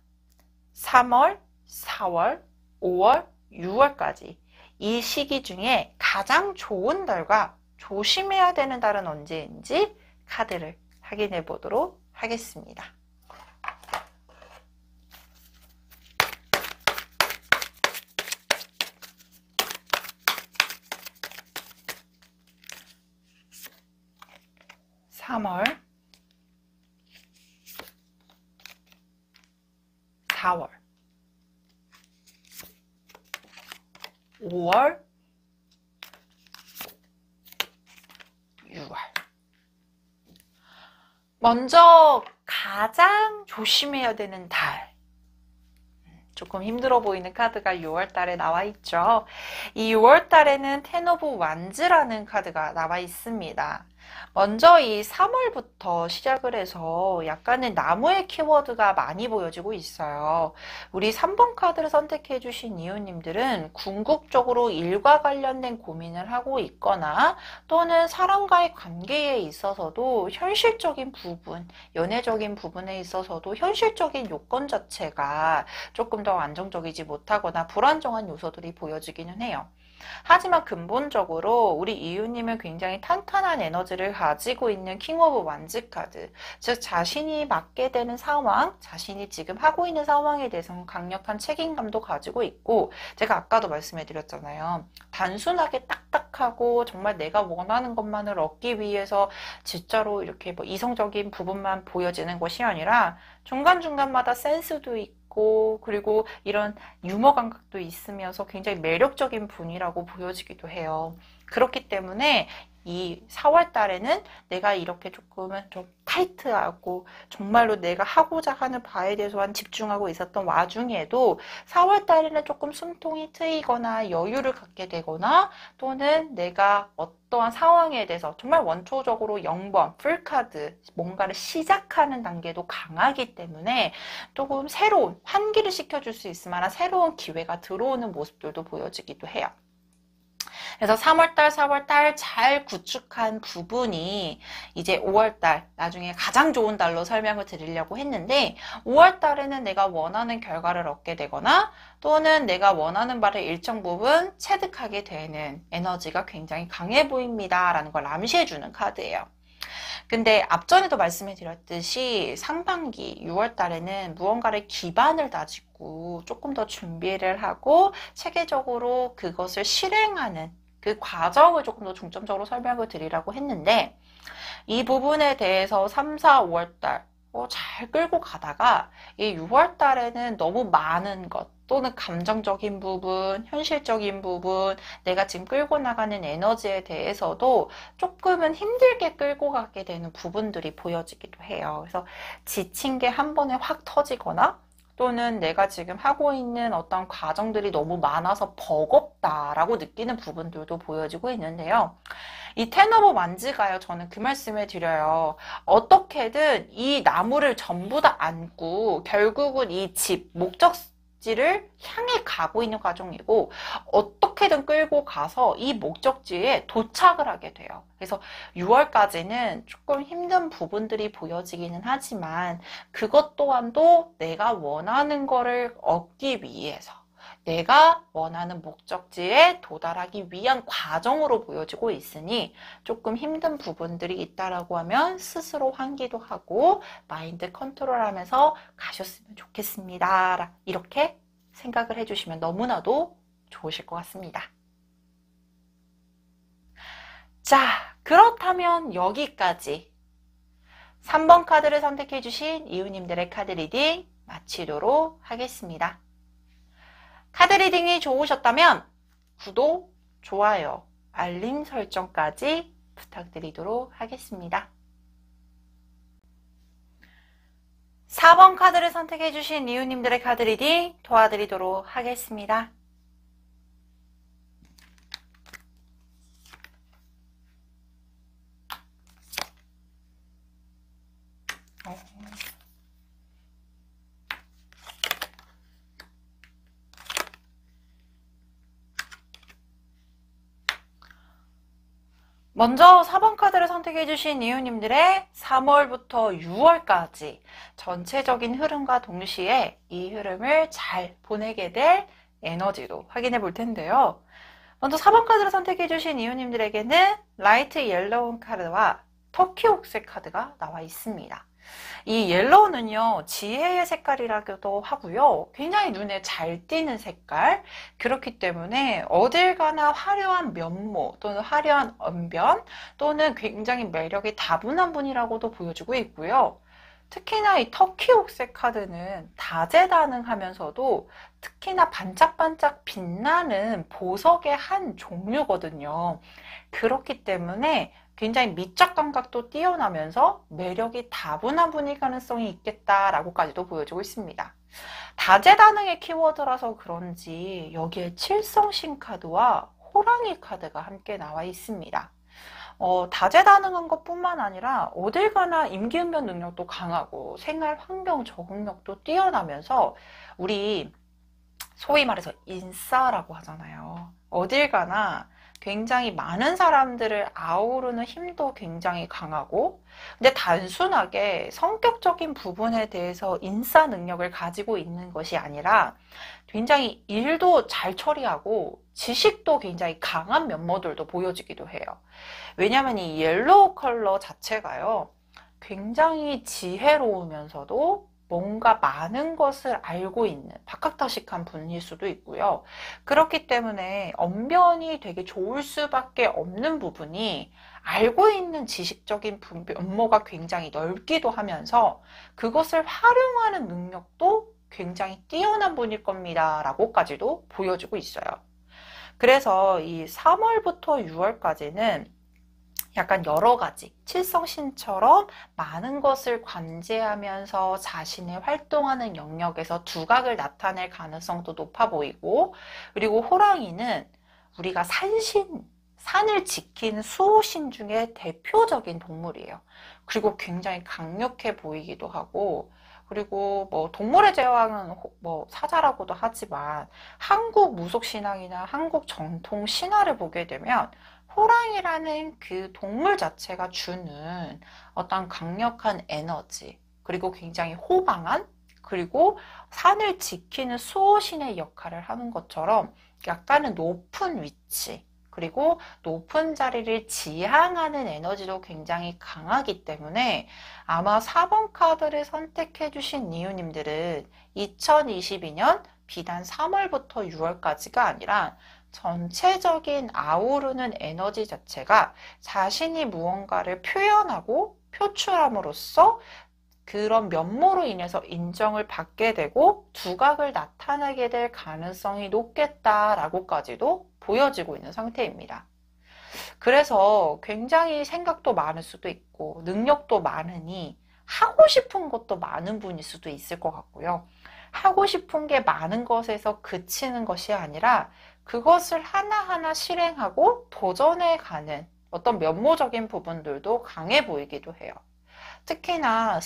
3월, 4월, 5월, 6월까지 이 시기 중에 가장 좋은 달과 조심해야 되는 달은 언제인지 카드를 확인해 보도록 하겠습니다. (3월) (4월) (5월) (6월) 먼저 가장 조심해야 되는 달, 조금 힘들어 보이는 카드가 6월 달에 나와 있죠. 이 6월 달에는 텐 오브 완즈라는 카드가 나와 있습니다. 먼저 이 3월부터 시작을 해서 약간의 나무의 키워드가 많이 보여지고 있어요. 우리 3번 카드를 선택해 주신 이웃님들은 궁극적으로 일과 관련된 고민을 하고 있거나 또는 사람과의 관계에 있어서도 현실적인 부분, 연애적인 부분에 있어서도 현실적인 요건 자체가 조금 더 안정적이지 못하거나 불안정한 요소들이 보여지기는 해요. 하지만 근본적으로 우리 이웃님은 굉장히 탄탄한 에너지를 가지고 있는 킹 오브 완즈 카드, 즉 자신이 맡게 되는 상황, 자신이 지금 하고 있는 상황에 대해서는 강력한 책임감도 가지고 있고, 제가 아까도 말씀해 드렸잖아요. 단순하게 딱딱하고 정말 내가 원하는 것만을 얻기 위해서 진짜로 이렇게 뭐 이성적인 부분만 보여지는 것이 아니라 중간중간마다 센스도 있고, 그리고 이런 유머 감각도 있으면서 굉장히 매력적인 분이라고 보여지기도 해요. 그렇기 때문에 이 4월 달에는 내가 이렇게 조금은 좀 타이트하고 정말로 내가 하고자 하는 바에 대해서만 집중하고 있었던 와중에도 4월 달에는 조금 숨통이 트이거나 여유를 갖게 되거나 또는 내가 어떠한 상황에 대해서 정말 원초적으로 0번, 풀카드, 뭔가를 시작하는 단계도 강하기 때문에 조금 새로운, 환기를 시켜줄 수 있을 만한 새로운 기회가 들어오는 모습들도 보여지기도 해요. 그래서 3월달, 4월달 잘 구축한 부분이 이제 5월달, 나중에 가장 좋은 달로 설명을 드리려고 했는데, 5월달에는 내가 원하는 결과를 얻게 되거나 또는 내가 원하는 바를 일정 부분 체득하게 되는 에너지가 굉장히 강해 보입니다 라는 걸 암시해주는 카드예요. 근데 앞전에도 말씀해 드렸듯이 상반기 6월 달에는 무언가를 기반을 다지고 조금 더 준비를 하고 체계적으로 그것을 실행하는 그 과정을 조금 더 중점적으로 설명을 드리라고 했는데, 이 부분에 대해서 3, 4, 5월 달 잘 끌고 가다가 이 6월 달에는 너무 많은 것 또는 감정적인 부분, 현실적인 부분, 내가 지금 끌고 나가는 에너지에 대해서도 조금은 힘들게 끌고 가게 되는 부분들이 보여지기도 해요. 그래서 지친 게 한 번에 확 터지거나 또는 내가 지금 하고 있는 어떤 과정들이 너무 많아서 버겁다라고 느끼는 부분들도 보여지고 있는데요. 이 텐 오브 완즈가요, 저는 그 말씀을 드려요. 어떻게든 이 나무를 전부 다 안고 결국은 이 집, 목적지를 향해 가고 있는 과정이고, 어떻게든 끌고 가서 이 목적지에 도착을 하게 돼요. 그래서 6월까지는 조금 힘든 부분들이 보여지기는 하지만 그것 또한도 내가 원하는 거를 얻기 위해서 내가 원하는 목적지에 도달하기 위한 과정으로 보여지고 있으니 조금 힘든 부분들이 있다라고 하면 스스로 환기도 하고 마인드 컨트롤하면서 가셨으면 좋겠습니다. 이렇게 생각을 해주시면 너무나도 좋으실 것 같습니다. 자, 그렇다면 여기까지 3번 카드를 선택해 주신 이웃님들의 카드 리딩 마치도록 하겠습니다. 카드 리딩이 좋으셨다면 구독, 좋아요, 알림 설정까지 부탁드리도록 하겠습니다. 4번 카드를 선택해 주신 이웃님들의 카드 리딩 도와드리도록 하겠습니다. 먼저 4번 카드를 선택해주신 이유님들의 3월부터 6월까지 전체적인 흐름과 동시에 이 흐름을 잘 보내게 될 에너지도 확인해 볼 텐데요. 먼저 4번 카드를 선택해주신 이유님들에게는 라이트 옐로우 카드와 터키 옥색 카드가 나와 있습니다. 이 옐로우는요, 지혜의 색깔이라고도 하고요. 굉장히 눈에 잘 띄는 색깔. 그렇기 때문에 어딜 가나 화려한 면모 또는 화려한 언변 또는 굉장히 매력이 다분한 분이라고도 보여주고 있고요. 특히나 이 터키 옥색 카드는 다재다능하면서도 특히나 반짝반짝 빛나는 보석의 한 종류거든요. 그렇기 때문에 굉장히 미적 감각도 뛰어나면서 매력이 다분한 분일 가능성이 있겠다라고까지도 보여주고 있습니다. 다재다능의 키워드라서 그런지 여기에 칠성신 카드와 호랑이 카드가 함께 나와 있습니다. 다재다능한 것뿐만 아니라 어딜 가나 임기응변 능력도 강하고 생활 환경 적응력도 뛰어나면서 우리 소위 말해서 인싸라고 하잖아요. 어딜 가나 굉장히 많은 사람들을 아우르는 힘도 굉장히 강하고, 근데 단순하게 성격적인 부분에 대해서 인싸 능력을 가지고 있는 것이 아니라 굉장히 일도 잘 처리하고 지식도 굉장히 강한 면모들도 보여지기도 해요. 왜냐하면 이 옐로우 컬러 자체가요, 굉장히 지혜로우면서도 뭔가 많은 것을 알고 있는 박학다식한 분일 수도 있고요. 그렇기 때문에 언변이 되게 좋을 수밖에 없는 부분이 알고 있는 지식적인 면모가 굉장히 넓기도 하면서 그것을 활용하는 능력도 굉장히 뛰어난 분일 겁니다. 라고까지도 보여주고 있어요. 그래서 이 3월부터 6월까지는 약간 여러 가지 칠성신처럼 많은 것을 관제하면서 자신의 활동하는 영역에서 두각을 나타낼 가능성도 높아 보이고, 그리고 호랑이는 우리가 산을 지키는 수호신 중에 대표적인 동물이에요. 그리고 굉장히 강력해 보이기도 하고, 그리고 뭐 동물의 제왕은 뭐 사자라고도 하지만 한국 무속신앙이나 한국 전통 신화를 보게 되면 호랑이라는 그 동물 자체가 주는 어떤 강력한 에너지, 그리고 굉장히 호방한, 그리고 산을 지키는 수호신의 역할을 하는 것처럼 약간은 높은 위치, 그리고 높은 자리를 지향하는 에너지도 굉장히 강하기 때문에 아마 4번 카드를 선택해 주신 이유님들은 2022년 비단 3월부터 6월까지가 아니라 전체적인 아우르는 에너지 자체가 자신이 무언가를 표현하고 표출함으로써 그런 면모로 인해서 인정을 받게 되고 두각을 나타내게 될 가능성이 높겠다라고까지도 보여지고 있는 상태입니다. 그래서 굉장히 생각도 많을 수도 있고 능력도 많으니 하고 싶은 것도 많은 분일 수도 있을 것 같고요. 하고 싶은 게 많은 것에서 그치는 것이 아니라 그것을 하나하나 실행하고 도전해가는 어떤 면모적인 부분들도 강해 보이기도 해요. 특히나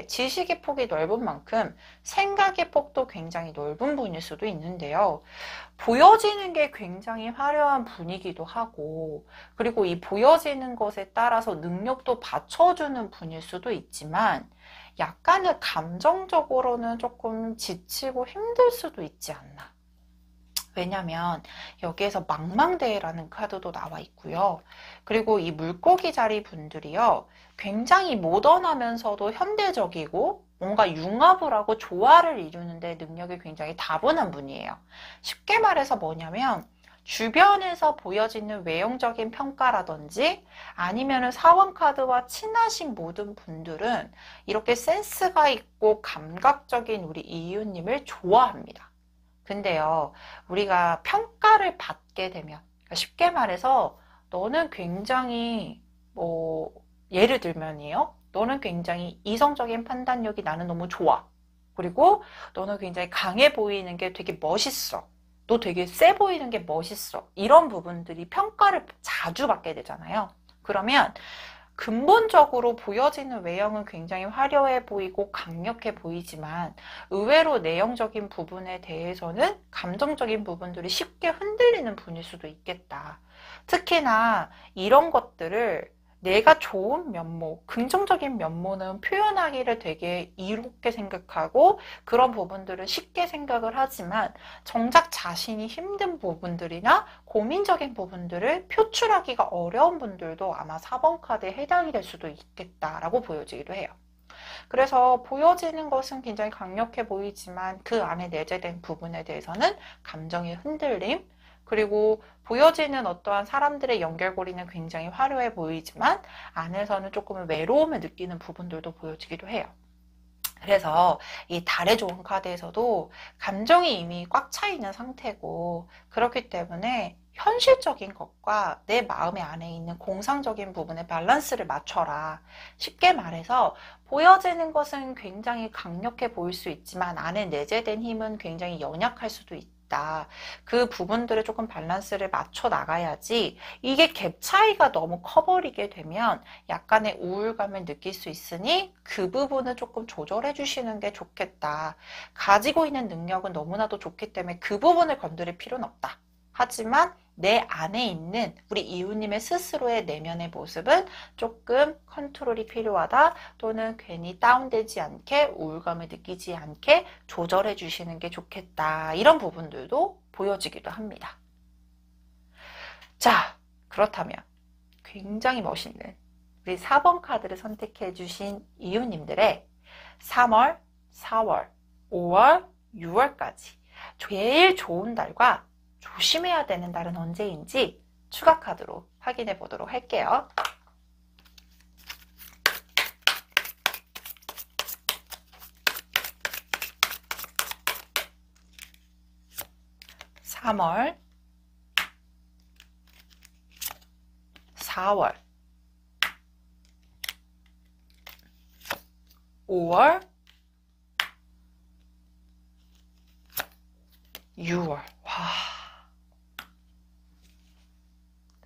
지식의 폭이 넓은 만큼 생각의 폭도 굉장히 넓은 분일 수도 있는데요. 보여지는 게 굉장히 화려한 분이기도 하고, 그리고 이 보여지는 것에 따라서 능력도 받쳐주는 분일 수도 있지만, 약간은 감정적으로는 조금 지치고 힘들 수도 있지 않나. 왜냐면 여기에서 망망대해라는 카드도 나와 있고요. 그리고 이 물고기 자리 분들이요, 굉장히 모던하면서도 현대적이고 뭔가 융합을 하고 조화를 이루는데 능력이 굉장히 다분한 분이에요. 쉽게 말해서 뭐냐면 주변에서 보여지는 외형적인 평가라든지 아니면은 사원 카드와 친하신 모든 분들은 이렇게 센스가 있고 감각적인 우리 이유님을 좋아합니다. 근데요, 우리가 평가를 받게 되면, 그러니까 쉽게 말해서 너는 굉장히 예를 들면이요, 너는 굉장히 이성적인 판단력이 나는 너무 좋아. 그리고 너는 굉장히 강해 보이는 게 되게 멋있어. 너 되게 세 보이는 게 멋있어. 이런 부분들이 평가를 자주 받게 되잖아요. 그러면 근본적으로 보여지는 외형은 굉장히 화려해 보이고 강력해 보이지만 의외로 내용적인 부분에 대해서는 감정적인 부분들이 쉽게 흔들리는 분일 수도 있겠다. 특히나 이런 것들을 내가 좋은 면모, 긍정적인 면모는 표현하기를 되게 이롭게 생각하고 그런 부분들은 쉽게 생각을 하지만 정작 자신이 힘든 부분들이나 고민적인 부분들을 표출하기가 어려운 분들도 아마 4번 카드에 해당이 될 수도 있겠다라고 보여지기도 해요. 그래서 보여지는 것은 굉장히 강력해 보이지만 그 안에 내재된 부분에 대해서는 감정의 흔들림, 그리고 보여지는 어떠한 사람들의 연결고리는 굉장히 화려해 보이지만 안에서는 조금 외로움을 느끼는 부분들도 보여지기도 해요. 그래서 이 달의 좋은 카드에서도 감정이 이미 꽉 차 있는 상태고 그렇기 때문에 현실적인 것과 내 마음의 안에 있는 공상적인 부분의 밸런스를 맞춰라. 쉽게 말해서 보여지는 것은 굉장히 강력해 보일 수 있지만 안에 내재된 힘은 굉장히 연약할 수도 있다. 그 부분들을 조금 밸런스를 맞춰 나가야지 이게 갭 차이가 너무 커버리게 되면 약간의 우울감을 느낄 수 있으니 그 부분을 조금 조절해 주시는 게 좋겠다. 가지고 있는 능력은 너무나도 좋기 때문에 그 부분을 건드릴 필요는 없다. 하지만 내 안에 있는 우리 이웃님의 스스로의 내면의 모습은 조금 컨트롤이 필요하다 또는 괜히 다운되지 않게 우울감을 느끼지 않게 조절해 주시는 게 좋겠다. 이런 부분들도 보여지기도 합니다. 자, 그렇다면 굉장히 멋있는 우리 4번 카드를 선택해 주신 이웃님들의 3월, 4월, 5월, 6월까지 제일 좋은 달과 조심해야 되는 달은 언제인지 추가 카드로 확인해 보도록 할게요. (3월) (4월) (5월) (6월) 와,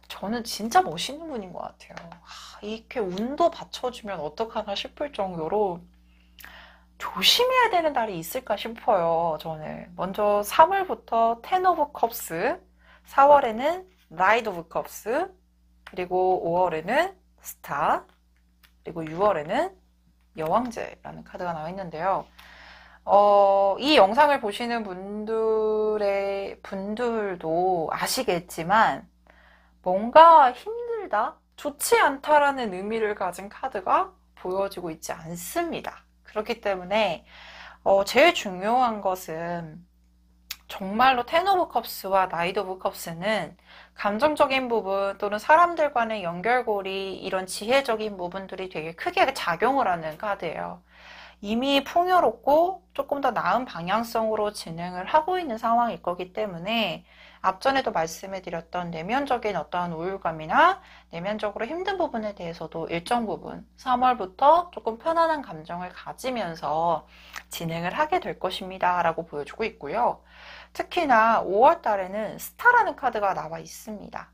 저는 진짜 멋있는 분인 것 같아요. 이렇게 운도 받쳐주면 어떡하나 싶을 정도로 조심해야 되는 달이 있을까 싶어요. 저는 먼저 3월부터 Ten of Cups, 4월에는 Knight of Cups, 그리고 5월에는 스타, 그리고 6월에는 여왕제라는 카드가 나와 있는데요. 이 영상을 보시는 분들도 아시겠지만 뭔가 힘들다, 좋지 않다라는 의미를 가진 카드가 보여지고 있지 않습니다. 그렇기 때문에 제일 중요한 것은 정말로 텐 오브 컵스와 나이트 오브 컵스는 감정적인 부분 또는 사람들 간의 연결고리 이런 지혜적인 부분들이 되게 크게 작용을 하는 카드예요. 이미 풍요롭고 조금 더 나은 방향성으로 진행을 하고 있는 상황일 거기 때문에 앞전에도 말씀해드렸던 내면적인 어떠한 우울감이나 내면적으로 힘든 부분에 대해서도 일정 부분 3월부터 조금 편안한 감정을 가지면서 진행을 하게 될 것입니다 라고 보여주고 있고요. 특히나 5월 달에는 스타라는 카드가 나와 있습니다.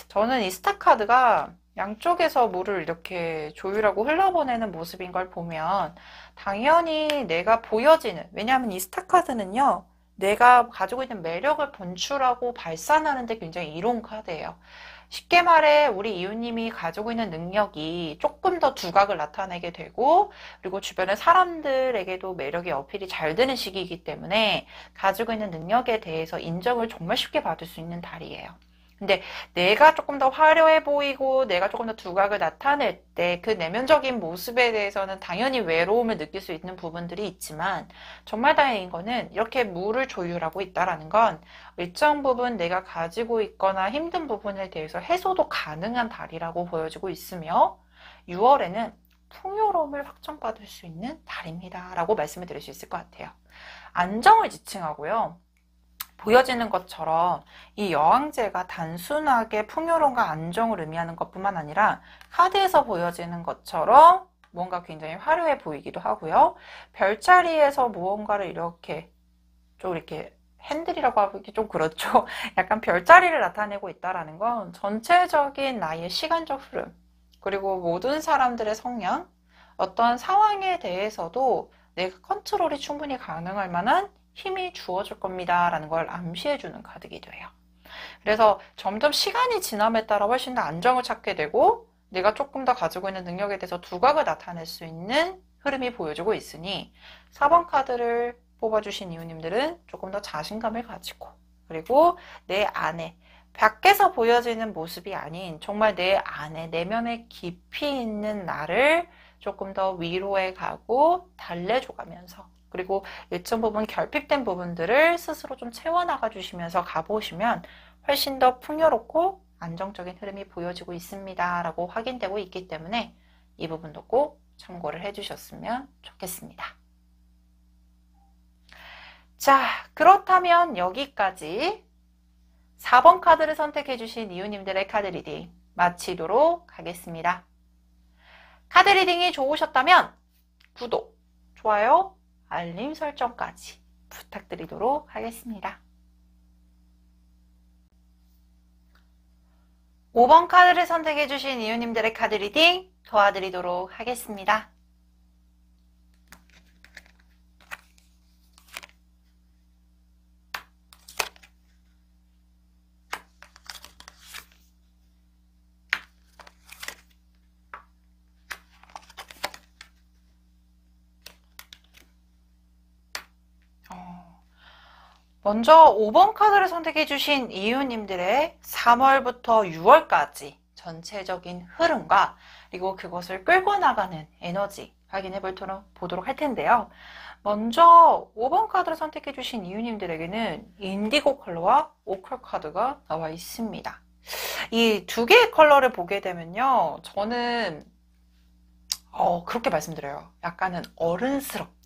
저는 이 스타 카드가 양쪽에서 물을 이렇게 조율하고 흘러보내는 모습인 걸 보면 당연히 내가 보여지는, 왜냐하면 이 스타 카드는요, 내가 가지고 있는 매력을 분출하고 발산하는 데 굉장히 이로운 카드예요. 쉽게 말해 우리 이웃님이 가지고 있는 능력이 조금 더 두각을 나타내게 되고 그리고 주변의 사람들에게도 매력의 어필이 잘 되는 시기이기 때문에 가지고 있는 능력에 대해서 인정을 정말 쉽게 받을 수 있는 달이에요. 근데 내가 조금 더 화려해 보이고 내가 조금 더 두각을 나타낼 때 그 내면적인 모습에 대해서는 당연히 외로움을 느낄 수 있는 부분들이 있지만 정말 다행인 거는 이렇게 물을 조율하고 있다는 건 일정 부분 내가 가지고 있거나 힘든 부분에 대해서 해소도 가능한 달이라고 보여지고 있으며 6월에는 풍요로움을 확정받을 수 있는 달입니다 라고 말씀을 드릴 수 있을 것 같아요. 안정을 지칭하고요. 보여지는 것처럼 이 여왕제가 단순하게 풍요로움과 안정을 의미하는 것뿐만 아니라 카드에서 보여지는 것처럼 뭔가 굉장히 화려해 보이기도 하고요. 별자리에서 무언가를 이렇게 좀 이렇게 핸들이라고 하기 좀 그렇죠. 약간 별자리를 나타내고 있다는 건 전체적인 나의 시간적 흐름, 그리고 모든 사람들의 성향, 어떠한 상황에 대해서도 내가 컨트롤이 충분히 가능할 만한 힘이 주어질 겁니다. 라는 걸 암시해주는 카드이기도 해요. 그래서 점점 시간이 지남에 따라 훨씬 더 안정을 찾게 되고 내가 조금 더 가지고 있는 능력에 대해서 두각을 나타낼 수 있는 흐름이 보여주고 있으니 4번 카드를 뽑아주신 이웃님들은 조금 더 자신감을 가지고 그리고 내 안에 밖에서 보여지는 모습이 아닌 정말 내 안에 내면에 깊이 있는 나를 조금 더 위로해 가고 달래줘가면서 그리고 일정 부분 결핍된 부분들을 스스로 좀 채워나가 주시면서 가보시면 훨씬 더 풍요롭고 안정적인 흐름이 보여지고 있습니다. 라고 확인되고 있기 때문에 이 부분도 꼭 참고를 해주셨으면 좋겠습니다. 자, 그렇다면 여기까지 4번 카드를 선택해주신 이웃님들의 카드 리딩 마치도록 하겠습니다. 카드 리딩이 좋으셨다면 구독, 좋아요, 알림 설정까지 부탁드리도록 하겠습니다. 5번 카드를 선택해주신 이웃님들의 카드 리딩 도와드리도록 하겠습니다. 먼저 5번 카드를 선택해주신 이웃님들의 3월부터 6월까지 전체적인 흐름과 그리고 그것을 끌고 나가는 에너지 확인해 보도록 할 텐데요. 먼저 5번 카드를 선택해주신 이웃님들에게는 인디고 컬러와 오컬 카드가 나와 있습니다. 이 두 개의 컬러를 보게 되면요. 저는 그렇게 말씀드려요. 약간은 어른스럽다.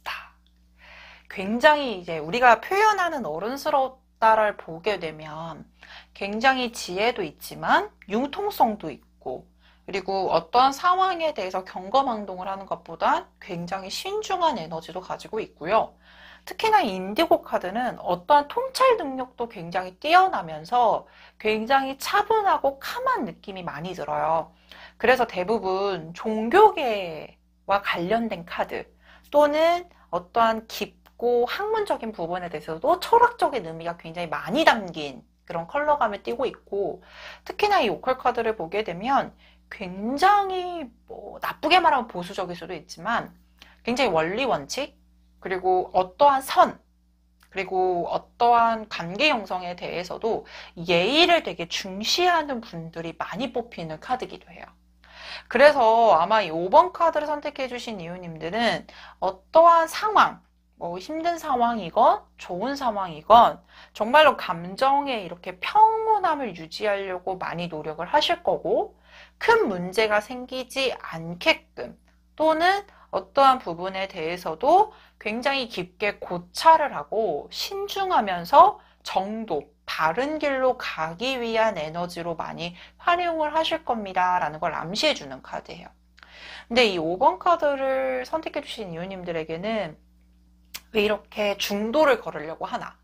굉장히 이제 우리가 표현하는 어른스럽다를 보게 되면 굉장히 지혜도 있지만 융통성도 있고 그리고 어떠한 상황에 대해서 경거망동을 하는 것보다 굉장히 신중한 에너지도 가지고 있고요. 특히나 인디고 카드는 어떠한 통찰 능력도 굉장히 뛰어나면서 굉장히 차분하고 캄한 느낌이 많이 들어요. 그래서 대부분 종교계와 관련된 카드 또는 어떠한 깊고 학문적인 부분에 대해서도 철학적인 의미가 굉장히 많이 담긴 그런 컬러감을 띠고 있고 특히나 이 오컬 카드를 보게 되면 굉장히 나쁘게 말하면 보수적일 수도 있지만 굉장히 원리 원칙 그리고 어떠한 선 그리고 어떠한 관계 형성에 대해서도 예의를 되게 중시하는 분들이 많이 뽑히는 카드이기도 해요. 그래서 아마 이 5번 카드를 선택해 주신 이유님들은 어떠한 상황, 힘든 상황이건 좋은 상황이건 정말로 감정에 이렇게 평온함을 유지하려고 많이 노력을 하실 거고 큰 문제가 생기지 않게끔 또는 어떠한 부분에 대해서도 굉장히 깊게 고찰을 하고 신중하면서 정도, 바른 길로 가기 위한 에너지로 많이 활용을 하실 겁니다. 라는 걸 암시해 주는 카드예요. 근데 이 5번 카드를 선택해 주신 이유님들에게는 왜 이렇게 중도를 걸으려고 하나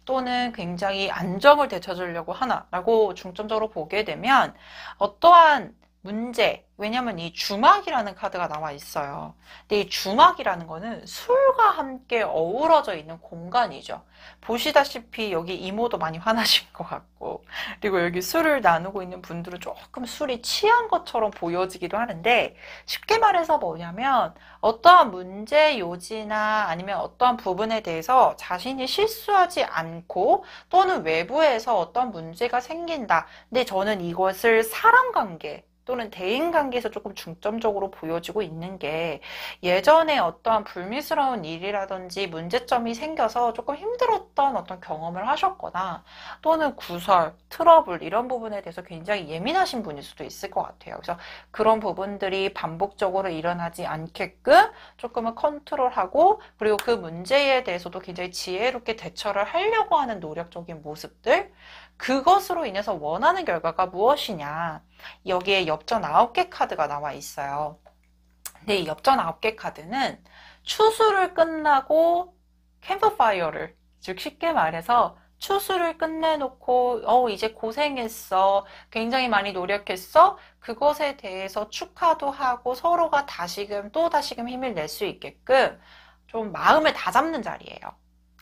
또는 굉장히 안정을 되찾으려고 하나 라고 중점적으로 보게 되면 어떠한 문제, 왜냐면 이 주막이라는 카드가 나와 있어요. 근데 이 주막이라는 거는 술과 함께 어우러져 있는 공간이죠. 보시다시피 여기 이모도 많이 화나신 것 같고 그리고 여기 술을 나누고 있는 분들은 조금 술이 취한 것처럼 보여지기도 하는데 쉽게 말해서 뭐냐면 어떠한 문제 요지나 아니면 어떠한 부분에 대해서 자신이 실수하지 않고 또는 외부에서 어떤 문제가 생긴다. 근데 저는 이것을 사람관계 또는 대인관계에서 조금 중점적으로 보여지고 있는 게 예전에 어떠한 불미스러운 일이라든지 문제점이 생겨서 조금 힘들었던 어떤 경험을 하셨거나 또는 구설, 트러블 이런 부분에 대해서 굉장히 예민하신 분일 수도 있을 것 같아요. 그래서 그런 부분들이 반복적으로 일어나지 않게끔 조금은 컨트롤하고 그리고 그 문제에 대해서도 굉장히 지혜롭게 대처를 하려고 하는 노력적인 모습들 그것으로 인해서 원하는 결과가 무엇이냐 여기에 엽전 9개 카드가 나와 있어요. 근데 이 엽전 9개 카드는 추수를 끝나고 캠프파이어를 즉 쉽게 말해서 추수를 끝내놓고 이제 고생했어. 굉장히 많이 노력했어. 그것에 대해서 축하도 하고 서로가 다시금 힘을 낼 수 있게끔 좀 마음을 다잡는 자리예요.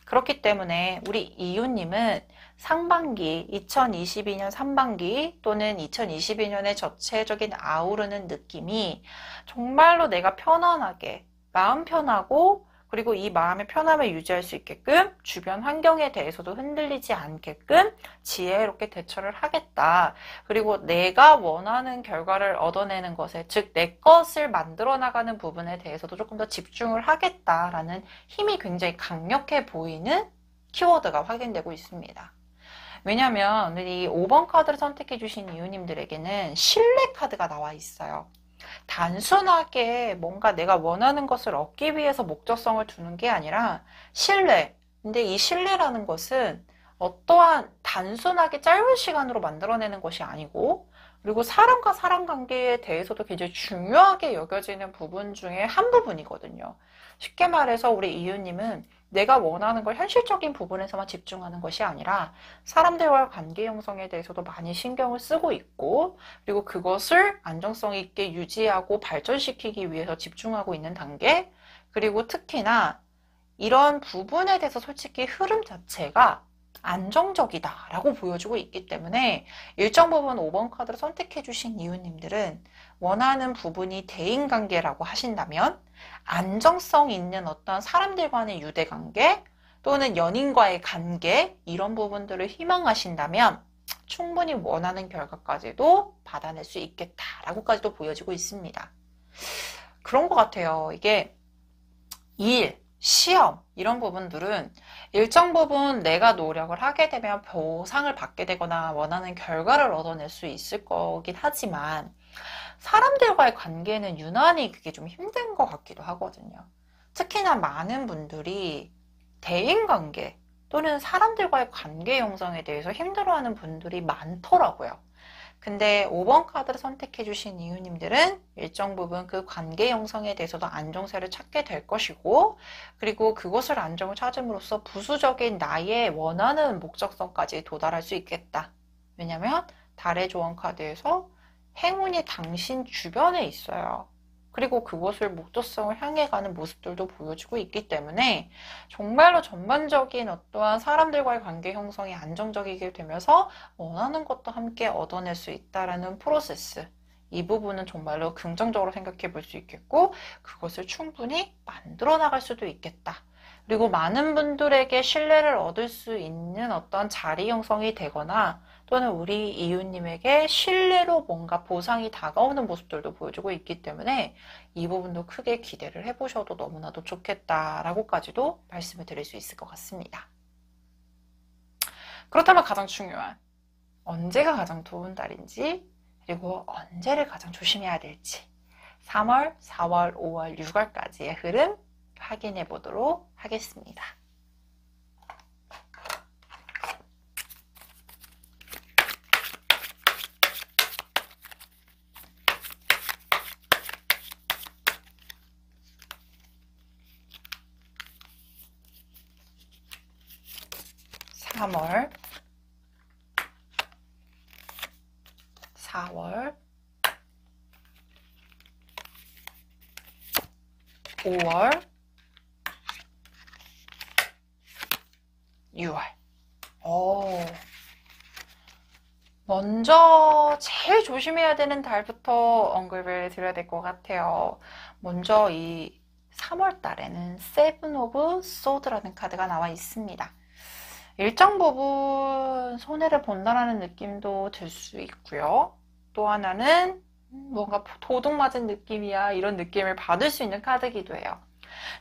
그렇기 때문에 우리 이유님은 상반기, 2022년 상반기 또는 2022년의 전체적인 아우르는 느낌이 정말로 내가 편안하게, 마음 편하고 그리고 이 마음의 편함을 유지할 수 있게끔 주변 환경에 대해서도 흔들리지 않게끔 지혜롭게 대처를 하겠다. 그리고 내가 원하는 결과를 얻어내는 것에, 즉 내 것을 만들어 나가는 부분에 대해서도 조금 더 집중을 하겠다라는 힘이 굉장히 강력해 보이는 키워드가 확인되고 있습니다. 왜냐하면 이 5번 카드를 선택해 주신 이유님들에게는 신뢰 카드가 나와 있어요. 단순하게 뭔가 내가 원하는 것을 얻기 위해서 목적성을 두는 게 아니라 신뢰. 근데 이 신뢰라는 것은 어떠한 단순하게 짧은 시간으로 만들어내는 것이 아니고, 그리고 사람과 사람 관계에 대해서도 굉장히 중요하게 여겨지는 부분 중에 한 부분이거든요. 쉽게 말해서 우리 이유님은 내가 원하는 걸 현실적인 부분에서만 집중하는 것이 아니라 사람들과의 관계 형성에 대해서도 많이 신경을 쓰고 있고, 그리고 그것을 안정성 있게 유지하고 발전시키기 위해서 집중하고 있는 단계, 그리고 특히나 이런 부분에 대해서 솔직히 흐름 자체가 안정적이다라고 보여주고 있기 때문에 일정 부분 5번 카드를 선택해 주신 이유님들은 원하는 부분이 대인관계라고 하신다면 안정성 있는 어떤 사람들과의 유대관계 또는 연인과의 관계, 이런 부분들을 희망하신다면 충분히 원하는 결과까지도 받아낼 수 있겠다라고까지도 보여지고 있습니다. 그런 것 같아요. 이게 일, 시험 이런 부분들은 일정 부분 내가 노력을 하게 되면 보상을 받게 되거나 원하는 결과를 얻어낼 수 있을 거긴 하지만 사람들과의 관계는 유난히 그게 좀 힘든 것 같기도 하거든요. 특히나 많은 분들이 대인관계 또는 사람들과의 관계 형성에 대해서 힘들어하는 분들이 많더라고요. 근데 5번 카드를 선택해 주신 이유님들은 일정 부분 그 관계 형성에 대해서도 안정세를 찾게 될 것이고, 그리고 그것을 안정을 찾음으로써 부수적인 나의 원하는 목적성까지 도달할 수 있겠다. 왜냐면 달의 조언 카드에서 행운이 당신 주변에 있어요. 그리고 그것을 목적성을 향해 가는 모습들도 보여주고 있기 때문에 정말로 전반적인 어떠한 사람들과의 관계 형성이 안정적이게 되면서 원하는 것도 함께 얻어낼 수 있다라는 프로세스, 이 부분은 정말로 긍정적으로 생각해 볼 수 있겠고 그것을 충분히 만들어 나갈 수도 있겠다. 그리고 많은 분들에게 신뢰를 얻을 수 있는 어떤 자리 형성이 되거나 또는 우리 이웃님에게 신뢰로 뭔가 보상이 다가오는 모습들도 보여주고 있기 때문에 이 부분도 크게 기대를 해보셔도 너무나도 좋겠다라고까지도 말씀을 드릴 수 있을 것 같습니다. 그렇다면 가장 중요한 언제가 가장 좋은 달인지, 그리고 언제를 가장 조심해야 될지 3월, 4월, 5월, 6월까지의 흐름 확인해 보도록 하겠습니다. (3월) (4월) (5월) (6월) 먼저 제일 조심해야 되는 달부터 언급을 드려야 될 것 같아요. 먼저 이 3월 달에는 세븐 오브 소드라는 카드가 나와 있습니다. 일정 부분 손해를 본다라는 느낌도 들 수 있고요. 또 하나는 뭔가 도둑 맞은 느낌이야, 이런 느낌을 받을 수 있는 카드이기도 해요.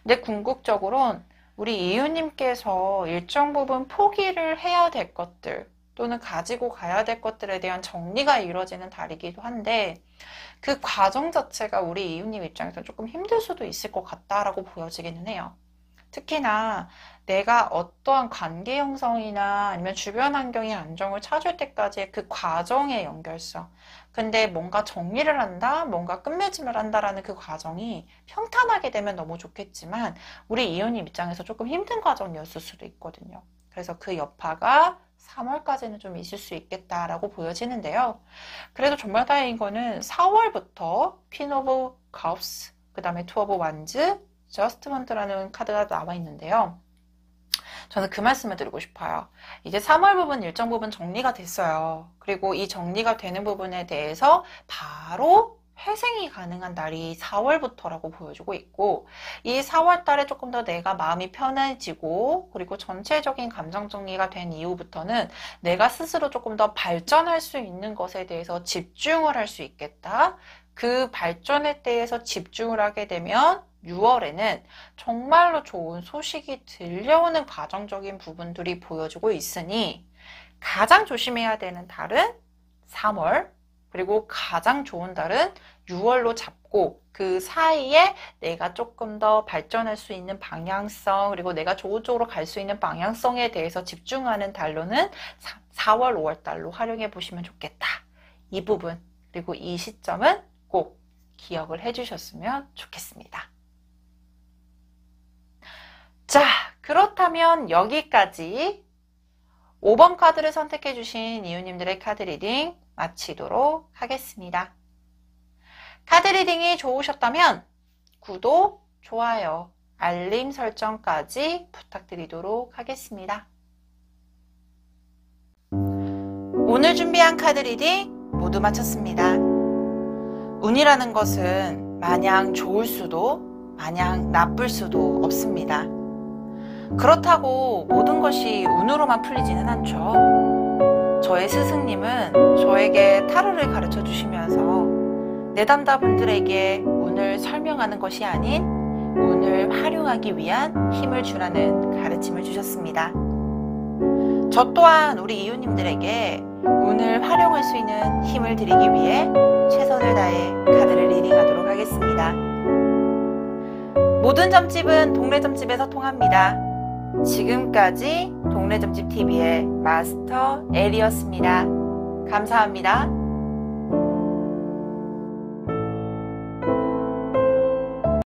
근데 궁극적으로는 우리 이유님께서 일정 부분 포기를 해야 될 것들 또는 가지고 가야 될 것들에 대한 정리가 이루어지는 달이기도 한데, 그 과정 자체가 우리 이유님 입장에서 조금 힘들 수도 있을 것 같다라고 보여지기는 해요. 특히나 내가 어떠한 관계 형성이나 아니면 주변 환경의 안정을 찾을 때까지의 그 과정의 연결성, 근데 뭔가 정리를 한다, 뭔가 끝맺음을 한다라는 그 과정이 평탄하게 되면 너무 좋겠지만 우리 이혼님 입장에서 조금 힘든 과정이었을 수도 있거든요. 그래서 그 여파가 3월까지는 좀 있을 수 있겠다라고 보여지는데요. 그래도 정말 다행인 거는 4월부터 퀸 오브 컵스, 그 다음에 투 오브 완즈, 저스트먼트라는 카드가 나와 있는데요. 저는 그 말씀을 드리고 싶어요. 이제 3월 부분 일정 부분 정리가 됐어요. 그리고 이 정리가 되는 부분에 대해서 바로 회생이 가능한 날이 4월부터라고 보여주고 있고, 이 4월 달에 조금 더 내가 마음이 편해지고, 그리고 전체적인 감정 정리가 된 이후부터는 내가 스스로 조금 더 발전할 수 있는 것에 대해서 집중을 할 수 있겠다. 그 발전에 대해서 집중을 하게 되면 6월에는 정말로 좋은 소식이 들려오는 가정적인 부분들이 보여주고 있으니, 가장 조심해야 되는 달은 3월, 그리고 가장 좋은 달은 6월로 잡고, 그 사이에 내가 조금 더 발전할 수 있는 방향성, 그리고 내가 좋은 쪽으로 갈 수 있는 방향성에 대해서 집중하는 달로는 4월, 5월 달로 활용해 보시면 좋겠다. 이 부분, 그리고 이 시점은 꼭 기억을 해주셨으면 좋겠습니다. 자, 그렇다면 여기까지 5번 카드를 선택해 주신 이웃님들의 카드 리딩 마치도록 하겠습니다. 카드 리딩이 좋으셨다면 구독, 좋아요, 알림 설정까지 부탁드리도록 하겠습니다. 오늘 준비한 카드 리딩 모두 마쳤습니다. 운이라는 것은 마냥 좋을 수도 마냥 나쁠 수도 없습니다. 그렇다고 모든 것이 운으로만 풀리지는 않죠. 저의 스승님은 저에게 타로를 가르쳐 주시면서 내담자분들에게 운을 설명하는 것이 아닌 운을 활용하기 위한 힘을 주라는 가르침을 주셨습니다. 저 또한 우리 이웃님들에게 운을 활용할 수 있는 힘을 드리기 위해 최선을 다해 카드를 리딩하도록 하겠습니다. 모든 점집은 동래점집에서 통합니다. 지금까지 동래점집TV의 마스터 엘이었습니다. 감사합니다.